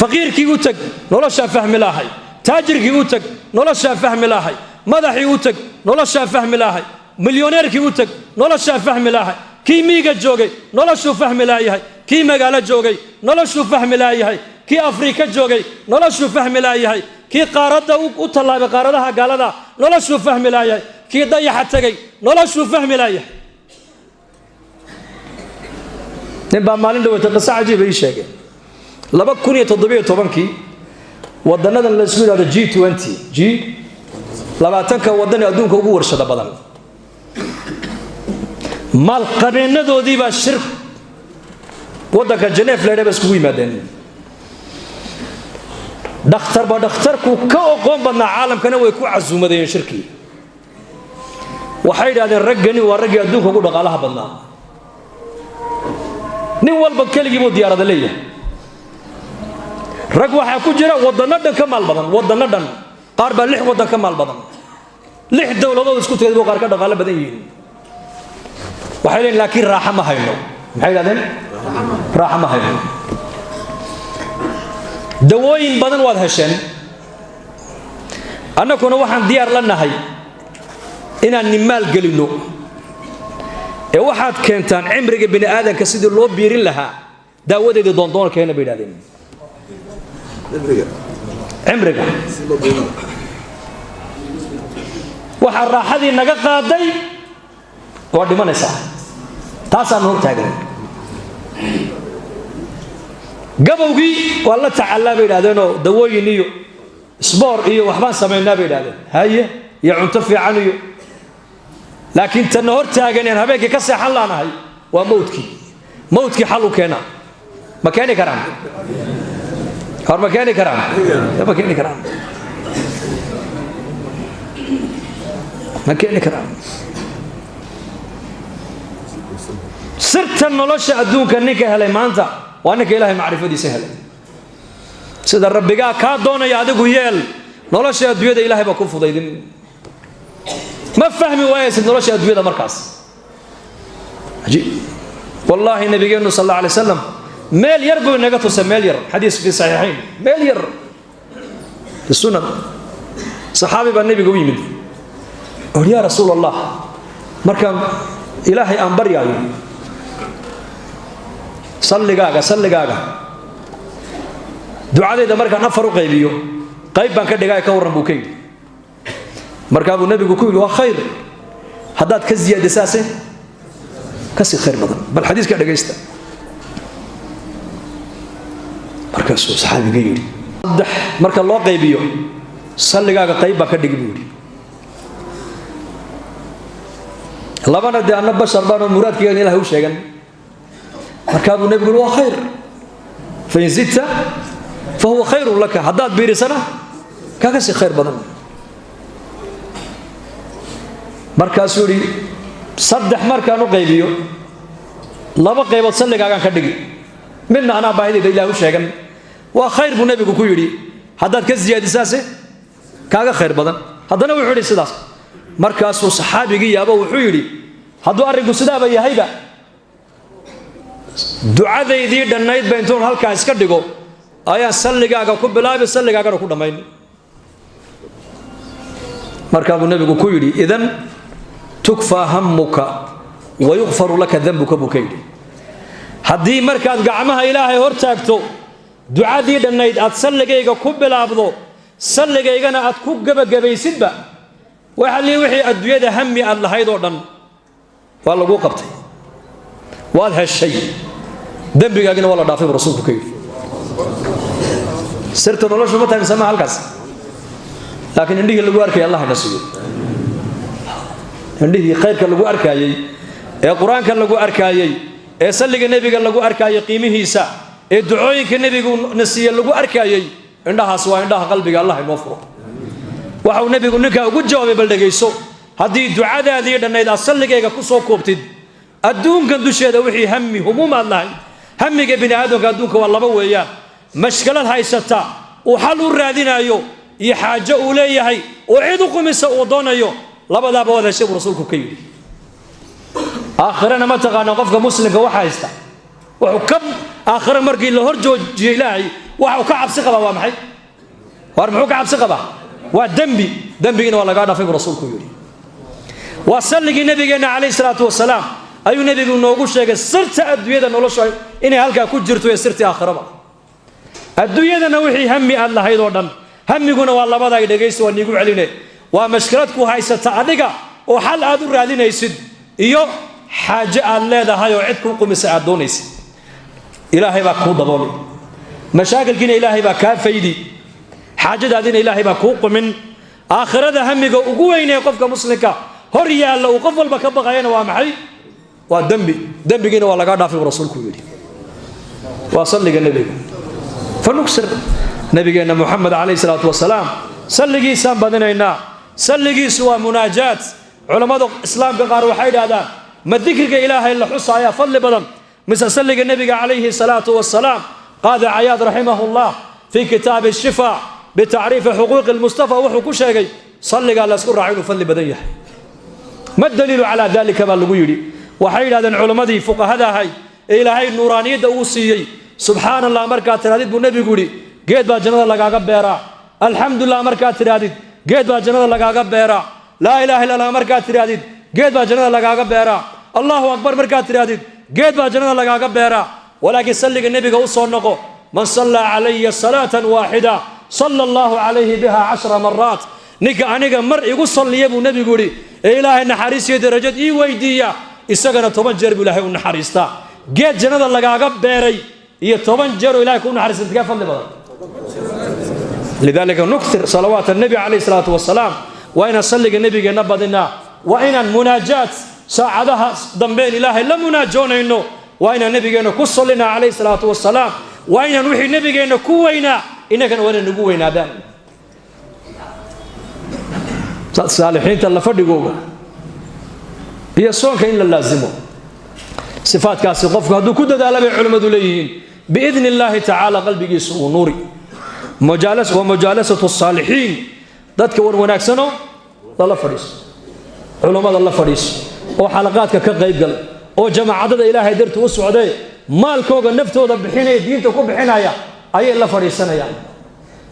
faqiirkii u tag noloshaan fahmi lahay taajirkii u tag noloshaan fahmi lahay madaxii u tag noloshaan fahmi lahay milyoneerkii u tag noloshaan fahmi lahay kii miiga joogay noloshuu fahmi lahay kii magaalo joogay noloshuu fahmi lahay kii afrika joogay noloshuu fahmi lahay kii qaaradda u tallaabay qaaradaha gaalada noloshuu fahmi lahay kii dayaxa tagay noloshuu fahmi lahay نبى مالين لو تقصى عجيب أي شيء لبا كونية تضبيط طبعاً ودنا هذا الاسم هذا G20 G لبا تنك ودنا أدون كوبور شد بدن مال قرينا دو دي بشرب ودك جنيف لنا بس كوي مدن دختر بدختر كو قوم بدنا عالم كنا ويكو عزومة دين شركي وحيد هذا الرجني والرجل أدون كوبور دقالها بدنا nin walba keligii buu diyaarada leeyahay rag waxa ku jira wadana dhan ka maal badan wadana dhan qaar baa 6 wadan ka maal badan 6 dawladood isku tagay buu qaar ka dhaqaale badan yihiin waxay leeyihiin laakiin raaxa ma hayno maxay yiraahdeen raaxa ma hayno dawooyin badan waad hesheen annaguna waxaan diyaar la nahay inaan nimaal gelino ee waxaad keentaan cimriga bini aadanka sidii loo biirin lahaa daawadeeda doondoonkeena bay yiraahdeen cimriga waxa raaxadii naga qaaday waa dhimanaysaa taasaan hor taagan gabowgii waa la tacaalaa bay yiraahdeen oo dawooyin iyo isboor iyo waxbaan sameynaa bay yiraahdeen haye iyo cunto fiican iyo لكن تنهر تاجنين هبيك كسر حلانا هاي وموتك حلو كنا مكاني كرام هر مكاني كرام مكاني كرام مكاني كرام صرت النلش أدون كنيك هلا مانتا وأنك إلهي معرفة دي سهلة سيد الرب جا كادونا يعدك ويال نلش أدوية إلهي بكون فضيدين ما فهمي وايس نلش أدوية مركز عجيب والله النبي صلى الله عليه وسلم ميل يربو نقطه ميلير حديث في صحيحين ميلير السنن صحابي بالنبي قوي مني قال يا رسول الله مركم إلهي أنبر يا صلي قاقا دعاء إذا مركم نفروا قيبيو قيب بان كدقاء كورن بوكي مركب النبي يقول وخير هدات كزيادة ساسة كسي خير بدن بل حديث كده جيسته مركب صحابي قيل مركب الله قيبيو صلي قاقا قيب بان كدقاء الله بنا دي أنا بشر بنا مراد كيان إله هو شيئا مركب النبي يقول وخير فإن زدت فهو خير لك هدات بيري سنة كسي خير بدن markaasuu yiri saddex markaan u qaybiyo laba qaybood salligaagan ka dhigi midna ana baahidayda Ilaahay u sheegan waa khayr buu nabigu ku yiri hadaad ka ziyaadisaase kaaga khayr badan hadana wuxuu yiri sidaas markaasuu saxaabigii yaabo wuxuu yiri haduu arinku sidaaba yahayba ducadeydii dhanayd baa intuu halka iska dhigo ayaa salligaaga ku bilaabay salligaaga ku dhameyn markaa buu nabigu ku yiri idan تكفى همك ويغفر لك ذنبك بكيد haddii markaad gacmaha ilaahay hor taagto ducadii dhannayd aad salligayga ku bilaabdo salligaygana aad ku gabagabaysidba waxa lii wixii adduunyada hammi aad lahayd oo dhan waa lagu qabtay waad heshay dembigaagina waa la dhaafay rasuulku ka yidhi sirta noloshu ma tahay sama halkaas laakiin indhihii lagu arkay Allah na siiyo indhihii khayrka lagu arkayay ee quraanka lagu arkayay ee salliga nabiga lagu arkayay qiimihiisa ee ducooyinka nabigu nasiya lagu arkayay indhahaas waa indhaha qalbiga Allah inoo furo waxa uu nabigu ninka ugu jawaabay bal dhageyso haddii ducadaadii dhannayd aad salligayga ku soo koobtid adduunkan dusheeda wixii hammi humuum aad lahayd hammiga bini aadamka adduunka waa laba weeyaan mashkalad haysata uu xal u raadinayo iyo xaajo uu leeyahay oo cid u qumisa uu doonayo labadaaba wada heshay rasuulku ka yidhi aakhirana ma taqaana qofka muslimka waxa haysta wuxuu ka aakhira markii la hor joojiyay ilaahay waxa ka cabsi qaba waa maxay war muxuu ka cabsi qaba waa dambigina waa laga dhaafay rasuulku yidhi waa salligii nabigeena calayhi salaatu wasalaam ayuu nabigu noogu sheegay sirta adduunyada nolosha inay halkaa ku jirto ee sirta aakhirada adduunyadana wixii hammi aad lahayd oo dhan hammiguna waa labada ay dhageysto waa niigu celine waa mashkalad ku haysata adiga oo xal aad u raadinaysid iyo xaaje aad leedahay oo cid ku qumisa aad doonaysid ilaahay baa ku daboolay mashaakilkiina ilaahay baa ka faydi xaajadaadina ilaahay baa ku qumin aakhirada hammiga ugu weyn ee qofka muslimka hor yaalla uu qof walba ka baqayana waa maxay waa dambigina waa laga dhaafay rasuulku yiri waa salliga nabiga فنكسر نبينا محمد عليه الصلاة والسلام سلقي سام بدنينا سلقي سوى مناجات علماء الإسلام قالوا وحيد هذا ما ذكرك إله إلا حصى يا فضل بدن مثل سلق النبي عليه الصلاة والسلام قال عياض رحمه الله في كتاب الشفاء بتعريف حقوق المصطفى وحقوق شيء صلق على سكر عين فضل بدنيه ما الدليل على ذلك بالغيري وحيد هذا العلماء فقهاء هاي إلهي النورانية دوسيي سبحان الله مركات تراديد بالنبي يقولي قيد با جنة لقاقا بيرا الحمد لله مركات تراديد قيد با جنة لقاقا بيرا لا إله إلا الله مركات تراديد قيد با جنة لقاقا بيرا الله أكبر مركات تراديد قيد با جنة لقاقا بيرا ولكن سلق النبي قوصه النقو من صلى علي صلاة واحدة صلى الله عليه بها 10 مرات نيكا أنيكا مر يقول صلي يبو النبي يقولي إله النحاريس يدرجت إي ويدية إساقنا طبان جرب إلهي النحاريستا قيد جنة لقاقا بيري هي طبعا جروا إلهي كون حرس انتقاف فضل بدر لذلك نكثر صلوات النبي عليه الصلاة والسلام وإن صلق النبي نبضنا وإن المناجات ساعدها ضمبين إلهي لم مناجون إنه وإن النبي كصل لنا عليه الصلاة والسلام وإن نوحي النبي كوينا إنك وين نقوينا دائما صالحين تلا فردقوا هي الصونك إلا اللازمه صفات كاسي قفك هدو كده دالة علماء دوليين بإذن الله تعالى قلبي يسوء نوري ومجالسة الصالحين ذاتك وناكسنو الله فريس علماء الله فريس وحلقاتك كغيب قلب وجمع عدد إلهي درت وسعودي مالكوغ النفتو ذبحيني دينتكو بحنايا أي الله فريسنا يعني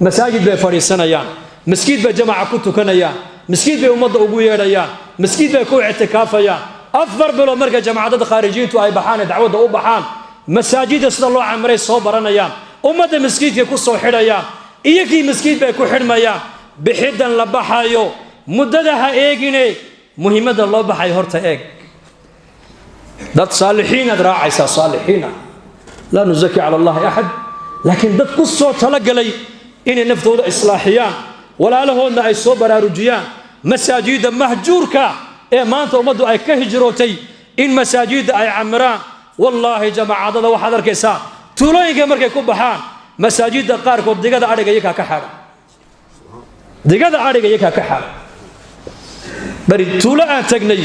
مساجد بي فريسنا يعني مسجد بي جماعة كنتو كنا يعني مسجد بي أمضى أبويا يعني مسجد بي كوع اعتكافا يعني أفضل بلو مركز جماعة خارجين تو أي بحان دعوة أو بحان مساجد صلى الله عمري صوبرنا يا أمة مسجد يكسو حريا إيكي مسجد بيكو حرميا بحدا لبحايو مددها إيجيني مهمة الله بحاي هرتا إيج دات صالحين دراعي صالحين لا نزكي على الله أحد لكن دات قصو تلقى لي إني نفتو إصلاحيان ولا لهن أي صوبر رجيان مساجد مهجورك إيه ما أنت أمدو أي كهجروتي إن مساجد أي عمران والله جماعة هذا وحضر كيسا تولوين كمرك يكون بحان مساجد قاركو دقادة عارقة يكا كحارة دقادة عارقة يكا كحارة بري تولا أن تقني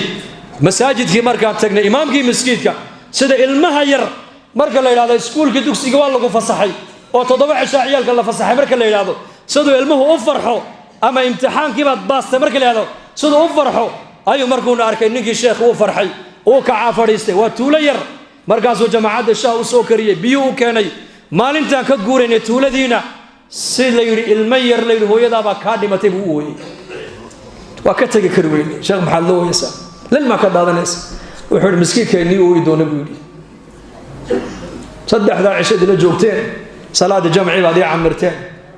مساجد كي مركا تقني إمام كي مسجد كا سيدا المهير مركا الليل هذا سكول كي دوكسي قوال لكو فصحي وتضبع عيالك الله فصحي مركا الليل هذا سيدا المه أفرحو أما امتحان كي بعد باست مركا الليل هذا سيدا أفرحو أيو مركونا أركي نيكي الشيخ وفرحي وكعافريستي وتولير markaasuu jamaacada shaah u soo kariyay biyo u keenay maalinta ka guureynay tuuladiina si la yiri ilma yar la yiri hooyadaaba ka dhimatay buu ooyay waa ka tagi kar weyn sheekh maxamed loo yeesa lilma ka daadanaysa wuxuu miskiinkeeni oo doonay buu yiri صدح ذا عشد إلى جوكتين صلاة جمعي بعد عمرتين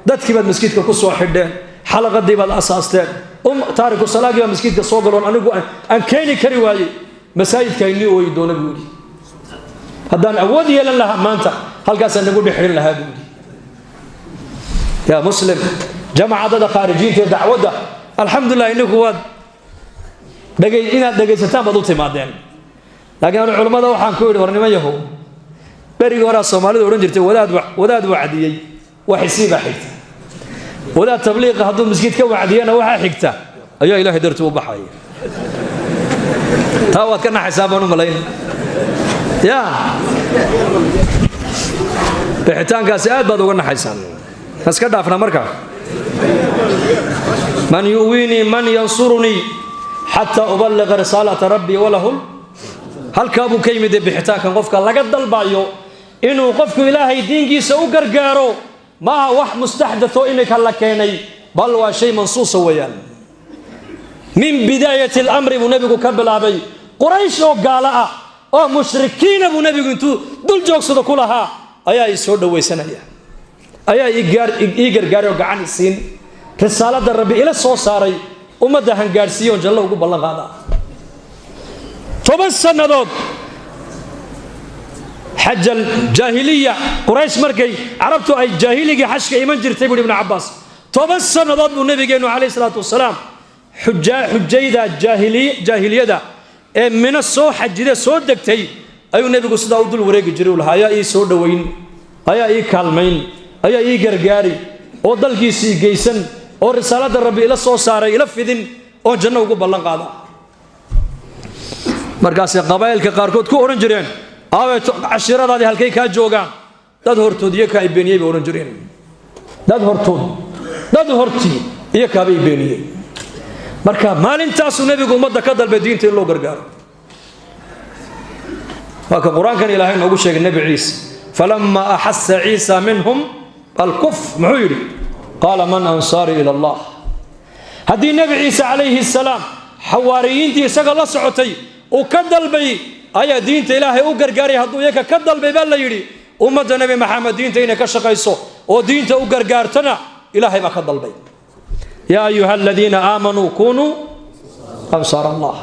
دتك بعد مسجدك كسوة حدين حلقة دي بعد أساستين تارك الصلاة بعد مسجدك صوغرون أن كيني كريواي مساجد كيني ويدون بيولي هذا أودي يلا لها ما أنت هل قاس أن نقول بحرين لها بيولي يا مسلم جمع عدد خارجين في دعوة الحمد لله إنك واد دقي ستان بضوتي مادين لكن العلماء ده وحان كويل ورني ما يهو بري ورا الصومالي ورنجرتي وداد وعديي وحسيبه حيته وداد تبليغ هذول مسجد كوعدي انا وحا حيته ايا الهي درتو بحاي تاواد كنا حسابنا ملايين يا بحيتانكاس aad baad uga naxaysan iska dhaafna marka man yuwini man yansuruni hatta uballigha risalata rabbi wa lahu halka buu ka yimid bixitaankan qofka laga dalbayo inuu qofku ilaahay diinkiisa u gargaaro ma wax mustaxdatho inka la keenay bal waa shay mansuus weeyaan min bidayati al-amr bu nabigu ka bilaabay quraysh oo gaala ah oo mushrikiin bu nabigu intuu dul joogsado kulaha ayaa soo dhawaysanaya ayaa ii gargaaro gacan siin risaalada rabbi ila soo saaray umada hangaarsiyo jalla ugu ballan qaada فبس النضود حج الجاهلية قريش مركي عرفتوا أي جاهلية حشك إيمان جرتي ابن عباس فبس النضود النبي عليه الصلاة والسلام حجيدة جاهلية دا من الصو حج ده صو دكتي أيو النبي قصد أودل وريق جريول هيا إيه صو دوين هيا إيه كالمين هيا إيه غرغاري أودل جيسي جيسن أو رسالة الرب إلى صو سارة إلى فدين أو جنة وقو بلان قادا markaas qabaylka qaarkood ku oran jireen aaway cashiiradaadii halkay ka joogaan dad hortood iyo ka ibeeniyay oran jireen dad hortii iyo ka ibeeniyay marka maalintaas nabigu umada ka dalbay diinta in loo gargaaro waka quraankan ilaahay noogu sheegay nabi ciisa falamma ahassa ciisa minhum al-kuf muhiri qala man ansari ila allah hadii nabi ciisa alayhi salam xawaariyiintii isaga la socotay وكدل بي أي دين إلهي أوجرجاري هدو يك كدل بي بلا يري أمة النبي محمد دين تينا كشقيسو ودين تأوجرجارتنا إلهي ما كدل بي يا أيها الذين آمنوا كونوا أنصار الله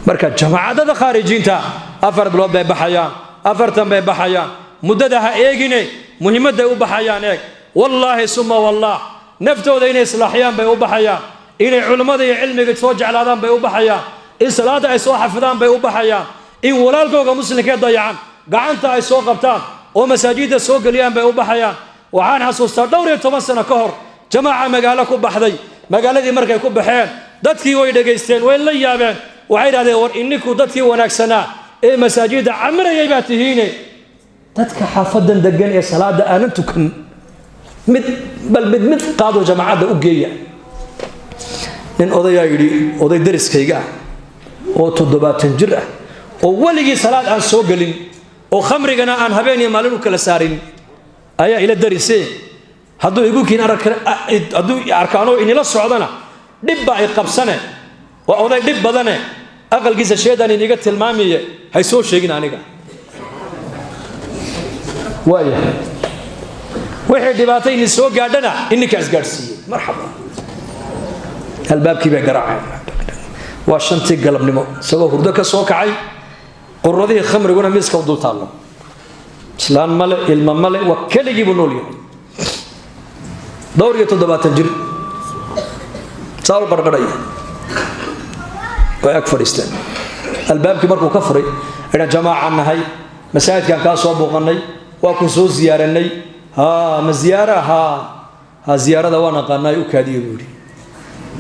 مركز جماعة هذا خارجين تا أفرد بلو بي بحيان أفرتم بي بحيان مددها إيجيني مهمة ده بحيان إيج والله ثم والله نفتو دين إصلاحيان بي بحيان إن علماء دي علمي توجع على ذنب بي بحيان إن صلاة أي سو حفظان بي وبحيان إن ولالكوغا مسلمين ضيعان قعنتا أي سو قبطان ومساجد سو قليان بي وبحيان وعان حسوستا دوري 10 سنة كهر جماعة مقالة كبحدي مقالة دي مركي كبحيان دادكي ويدا قيستين وين ليابين وعيد هذا ور إنكو دادكي وناكسنا إيه مساجد عمر يباتهيني دادك حافظا دقان إيه صلاة آننتو كن بل مد قادوا جماعة أقيا إن أضيا يري أضي درس كيقا oo 7 jir ah oo waligii salaad aan soo galin oo khamrigana aan habeenii maalin u kala saarin ayaa ila darisay haduu igu kiin arkaano in la socdana dibba ay qabsane waa oday dib badane aqalkiisa sheedan iniga tilmaamiye hay soo sheegin aniga waaya wixii dhibaatay in soo gaadhana inka isgaarsiiyay marxaba albaabkii bay garaacay واشنتي قلبنمو سوى هرده كسو كعي قرودي خمر يقولنا ميسكا ودول تالو اسلام ملئ علم ملئ وكلجي بنولي دوري تدبات الجر صاروا برقرية ويكفر استان الباب كبركو كفري إلى جماعة هاي مساجد كان كاسو أبو غني وكسو زيارني ها مزيارة ها زيارة دوانا قانا يوكادي يقولي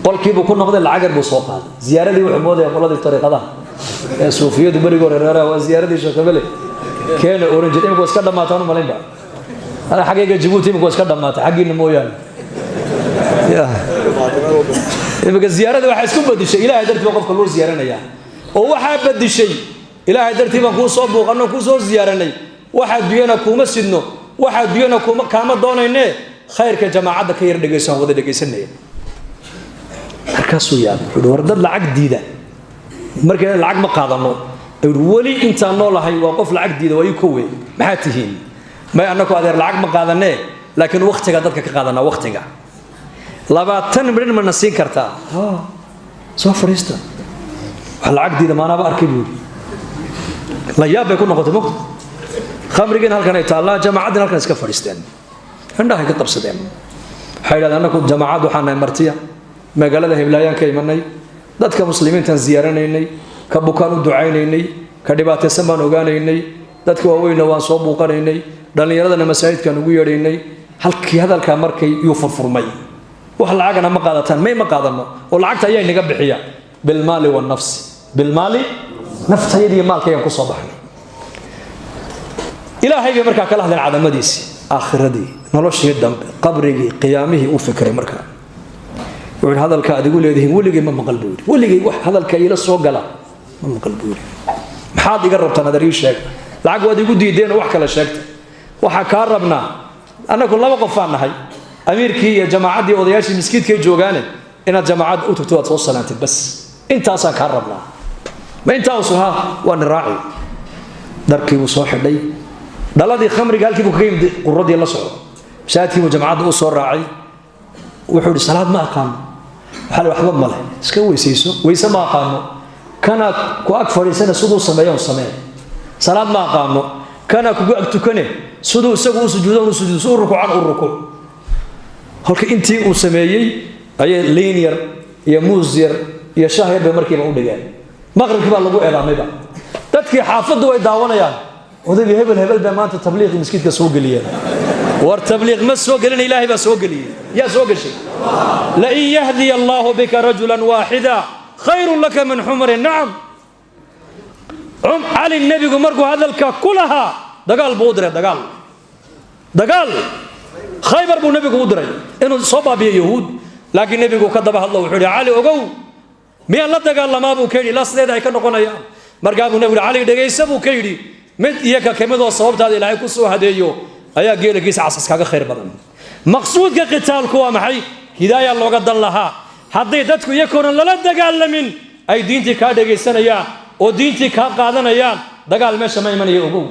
قل كيف يكون نقد العجر بسوقها زيارة دي وحمودة يقول هذه الطريقة ده صوفية دبري قرر وزيارة دي شكله كان أورنج إيه مقص كذا ما تانو مالين بقى أنا حقيقة جيبوتي مقص كذا ما حقي نمويان يا إيه زيارة ده واحد يسكب بدي شيء إلى هدرت وقف كل زيارة نيا هو واحد بدي شيء إلى هدرت ما كون صوب وقنا كون صوب زيارة نيا واحد بينا كوم سنو واحد بينا كوم كام دونا إنه خير كجماعة كير دقيسان وده دقيسان نيا markaasuu yaab wuxuu wardad lacag diida markay lacag ma qaadano ولي انت نوله هي وقف العقد دي وي كوي maxaatihiin may anako adeer lacag ma qaadanee laakiin waqtiga dadka ka qaadana waqtiga 20 milyan ma nasiin kartaa soo fariista lacag diida maana ba arkay buu la yaab ay ku noqotay mo khamrigan halkan ay taala jamaacadna halkan iska fariisteen indhaha ka qabsadeen xayraad anako jamaacad waxaan ay martiya magaalada Hiilayaan ka imanay dadka muslimiintan ziyaaranaynay ka bukaan u ducaynaynay ka dhibaataysan baan ogaanaynay dadka waaweyna waan soo buuqanaynay dhalinyaradana masaajidkan ugu yeedhaynay halkii hadalka markay uu furfurmay wax lacagna ma qaadataan ma qaadano oo lacagta ayaa inaga bixiya bil maali wal nafs bil maali naftaydi maalkayga ku soo baxnay ilaahay markaa kala hadlay cadamadiisi aakhiradii noloshii dambe qabrigii qiyaamihii u fikray markaa wuxuu hadalka adigu leedahay waligii ma maqal buu waligii wax hadalka ila soo gala ma maqal buu maxaad iga rabtaan adari sheeg lacag wadi igu diideen wax kala sheegta waxa ka rabnaa anagu laba qof aan nahay amiirkii iyo jamaacadii odayaashii miskiidkay joogaan inaad jamaacad u tagto aad soo salaantid bas intaas aan ka rabnaa ma intaas waa raaci darkii uu soo xidhay dhaladii khamriga halkii uu ka yimid quradii la socdo shaadkii uu jamaacada u soo raacay wuxuu salaad ma aqaan hal waxba ma leh iska weysayso weysa ma aqaano kana ku ag fariisana sidoo sameeyo salaad ma aqaano kana ku ag tukane sidoo isagu u sujuudo rukuucan u rukuuc halka intii uu sameeyay ayay linear iyo muusir iyo shaahir bay markiiba u dhigeen maqribkii baa lagu eedaamayba dadkii xaafadu way daawanayaan odayga hebel baa maanta tabliiq miskiidka soo galiyeen war tabliiq ma soo galin ilaahay baa soo galiyay yaa soo gashay la in yahdi allah bika rajulan wahida khayrun laka min humri na'am ali nabigu markuu hadalka kulaha dagaal buu diray dagaal khaybar buu nabigu u diray inuu soo baabiyo yahuud laakiin nabigu ka daba hadlo wuxuu ali ogow miya la dagaalama buu keenay lasleeda ay ka noqonayaan markaa buu nabigu ali dhageysa buu keenay mid iyaga kamidoo sababtaada ilaahay ku soo hadeeyo ayaa geelagiisa casas kaga khayr badan maqsuudka qitaalku waa maxay hidaaya looga dan lahaa hadday dadku iyakoona lala dagaalamin ay diintii ka dhageysanayaan oo diintii ka qaadanayaan dagaal meesha ma imanayo ogow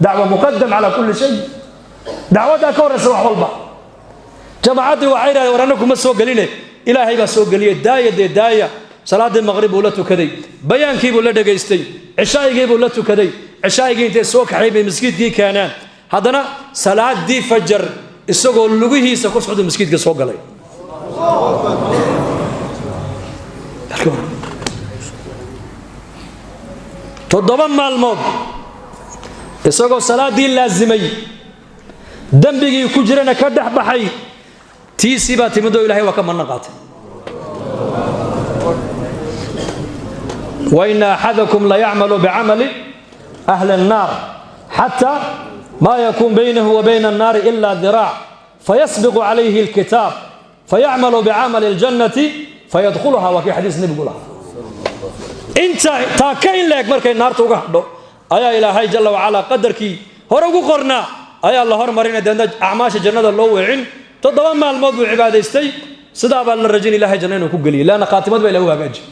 dacwa muqaddam ala kulli shay dacwada ka horeysa wax walba jamaacadu waxay yiraahdeen warana kuma soo galine ilaahay baa soo galiyay daaya salaada maghrib uu la tukaday bayaankii buu la dhageystay cishaayigii buu la tukaday cishaayigii intee soo kaxay miskiidkii keenaan haddana salaadii fajr isagoo lugihiisa ku socdo miskiidka soo galay toddoba maalmood isagoo salaadii laazimay dambigii ku jirana ka dhaxbaxay tiisi baa timido ilaahay waa ka manna qaatay wa inna ahadakum la ya'malu bi'amali ahli an-nar hatta ma yakun baynahu wa bayna an-nar illa dhira' fayasbiqu alayhi al-kitab fay'amalu bi'amali al-jannati fayadkhulaha wa fi hadith nabi qala inta taakayn leeg markay naarta uga hadho ayaa ilaahay jalla wa ala qadarkii hore ugu qorna ayaa la hormarinay dadna acmaasha jannada loo weecin toddoba maalmood buu cibaadaystay sida baa la rajin ilaahay jannada ku galiyo laana qaatimad bay ilaahay hagaaji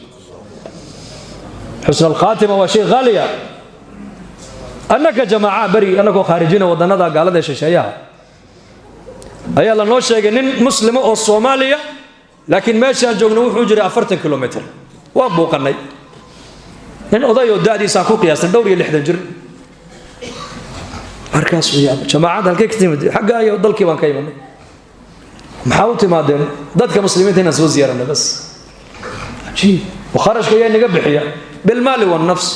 حسن الخاتمه وشيء غاليه انك جماعه بري انك خارجين ودندا قالده شيشايا ayaa la noo sheegay nin muslimo oo Soomaaliya laakiin meesha joogno wuxuu jiray 40 kilometer waa booqanay nin odayo daadiisa ku qiyaasay dhowr iyo 60 jir markaas jamaacada halkay ka timid xagga ay dalkii baan ka imanay maxaa u timaadeen dadka muslimiinta inaan soo ziyaaranay bas ajiib وخرجك يا نقى بحيا بالمال والنفس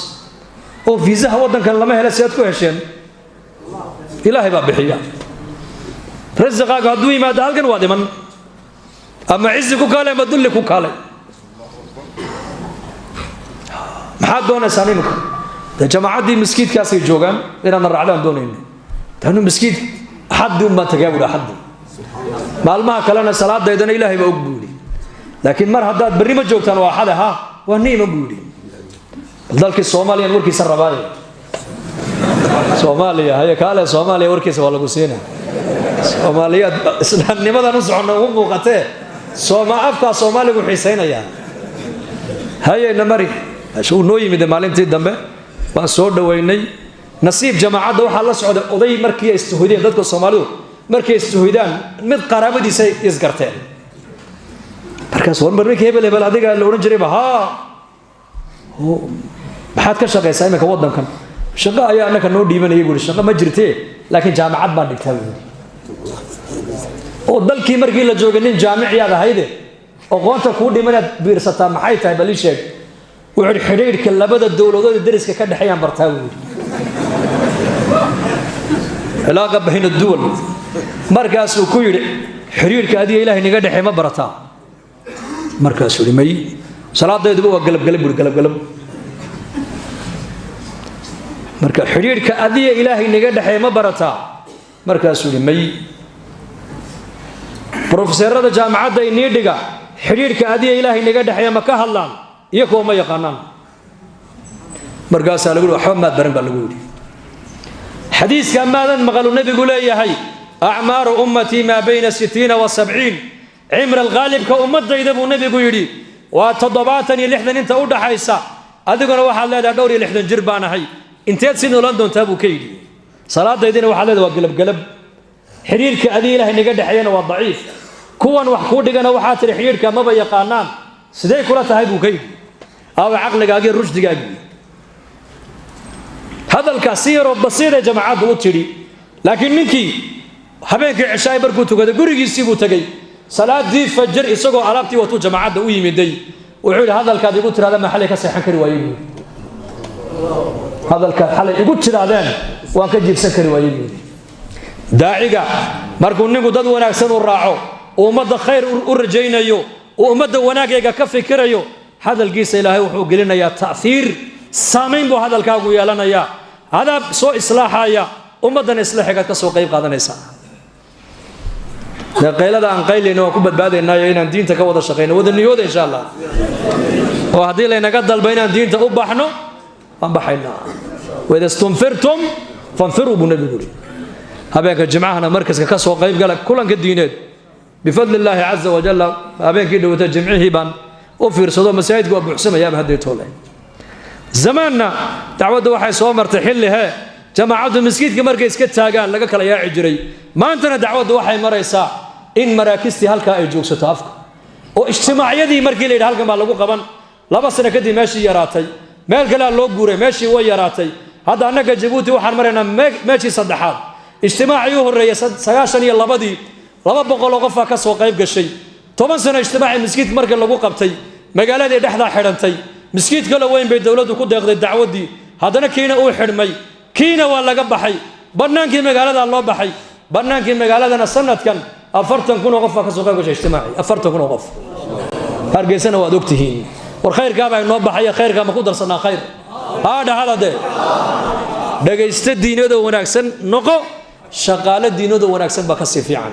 وفيزها ودن كان لما هلا سيادكو هشين إلهي باب بحيا رزقك هدوي ما دالكن وادي من أما عزكو كالي ما دلكو كالي محاد دونا سانينك ده جماعة دي مسكيت كاسي جوغان إنا نرى عليهم دونين تهنو مسكيت حد ما تقابل حد مالما كلنا صلاة دايدنا إلهي بأقبولي لكن مر هداد بريمة جوغتان واحدها ونيمة بولي ذلك الصوماليا وركي سرباي صوماليا هي كاله صوماليا وركي سوالا قسينا صوماليا لماذا نصعنا وموقته صوما أفكا صومالي وحيسين يا هيا نمري شو نوي من مالين تيدم وأسود دويني نصيب جماعة وحا الله سعود أضي مركي استهودين ذاتك الصوماليو مركي استهودان مد قرابة دي يزقرتين مركز وان برميك هيبل هيبل هذيك اللي ونجري بها بحاد كشقة سايمك وضم كان شقة أيا أنك نور ديمان يقول الشقة ما جرتيه لكن جامعات ما نكتبه ودل كي مركي لجوجنين جامع يا هيدا وقوانت كود ديمان بيرسطا محيطة بليشك وعد حرير كلا بدا الدولة ودول الدرس كان حيان برتاوي علاقة بين الدول مركز وكوير حرير كهذه إلهي نقد حما برتا مركز ولمي صلاة يدبوا قلب قلب قلب قلب مركز حرير كهذه إلهي نقد حما برتا مركز ولمي بروفيسور هذا جامعة ده نيدقة حرير كهذه إلهي نقد حما كهلان يكون ما يقانن مركز على قولوا حمد برن بالقول حديث كان ماذا مقالوا النبي يقول يا هي أعمار أمتي ما بين 60 و70 عمر الغالب كأمة إذا أبو النبي يقول وتضباطني لحظة أنت أود حيسا أذكر واحد لا دوري لحظة جربانة هي انتهت سنة لندن تابو كيدي صلاة يدين واحد لا وقلب قلب حرير كأذي له نقد حيانا والضعيف كون وحكود أنا وحاتر حرير كما بيقانان سدي كلها تهيبو كيدي أو عقل قاقي الرشد قاقي هذا الكثير والبصير يا جماعة وتري لكن منكي habeenkii cishaay barku tukada gurigiisii buu tagay salaadii fajr isagoo alaabtii wato jamaacada u yimiday wuxuu yiri hadalkaad igu tiraada ma xalay ka seexan kari waayay hadalka xalay igu tiraadeen waan ka jiibsan kari waayay daaciga markuu ninku dad wanaagsan u raaco ummadda khayr u rajaynayo ummadda wanaagayga ka fikirayo hadalkiisa ilaahay wuxuu gelinayaa ta'thir saameyn buu hadalkaagu yeelanayaa hada soo islaaxaya ummadana islaaxiga ka soo qayb qaadanaysa قيلة عن قيلنا وكبت بعد النايين عن دين تكود الشقين وذا النيود إن شاء الله وهذه لنا قدر بين الدين تأبحنا أنبحنا وإذا استنفرتم فانفروا بالنبي هبيك الجماعة هنا مركز كسوة قيب قال كلن كدينات بفضل الله عز وجل هبيك كده وتجمعه بان وفي صدام مساعد أبو حسام أيام هديته له زماننا تعود واحد صومر تحلها جماعة المسجد كمركز كتاجان لقى كلا يا عجري ما أنتنا دعوة واحد مريسا إن مراكزتي هالك أيجوك ستافك واجتماعية دي مركلي هالك ما لقوا قبل لا بس أنا كدي ماشي يراتي مالك لا لوج جوري ماشي ويراتي هذا أنا كجبوتي واحد مرينا ماشي صدحات اجتماعي هو الرئيس سياشني يلا بدي لما بقول لقفا كسو قيب قشي طبعا سنة اجتماعي مسجد مركل لقوا قبتي مقالة دي دحضة حرنتي مسجد كلا وين بيت دولة وكود ياخذ الدعوة دي هذا أنا كينا أول حرمي كينا ولا قبحي برنامج مقالة الله بحي برنامج مقالة سنة كان أفرتن كونوا غفا كسوقا وش اجتماعي أفرتن كونوا غف هرجع سنة وادوكتهين والخير كابع نوبة حيا خير كما قدر صنع خير هذا ده يستدينه ده وناكسن نقو شغال الدينه ده وناكسن بكسي في عن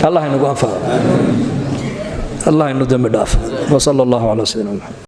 الله ينقو أنفع الله ينقو دم دافع وصلى الله على سيدنا محمد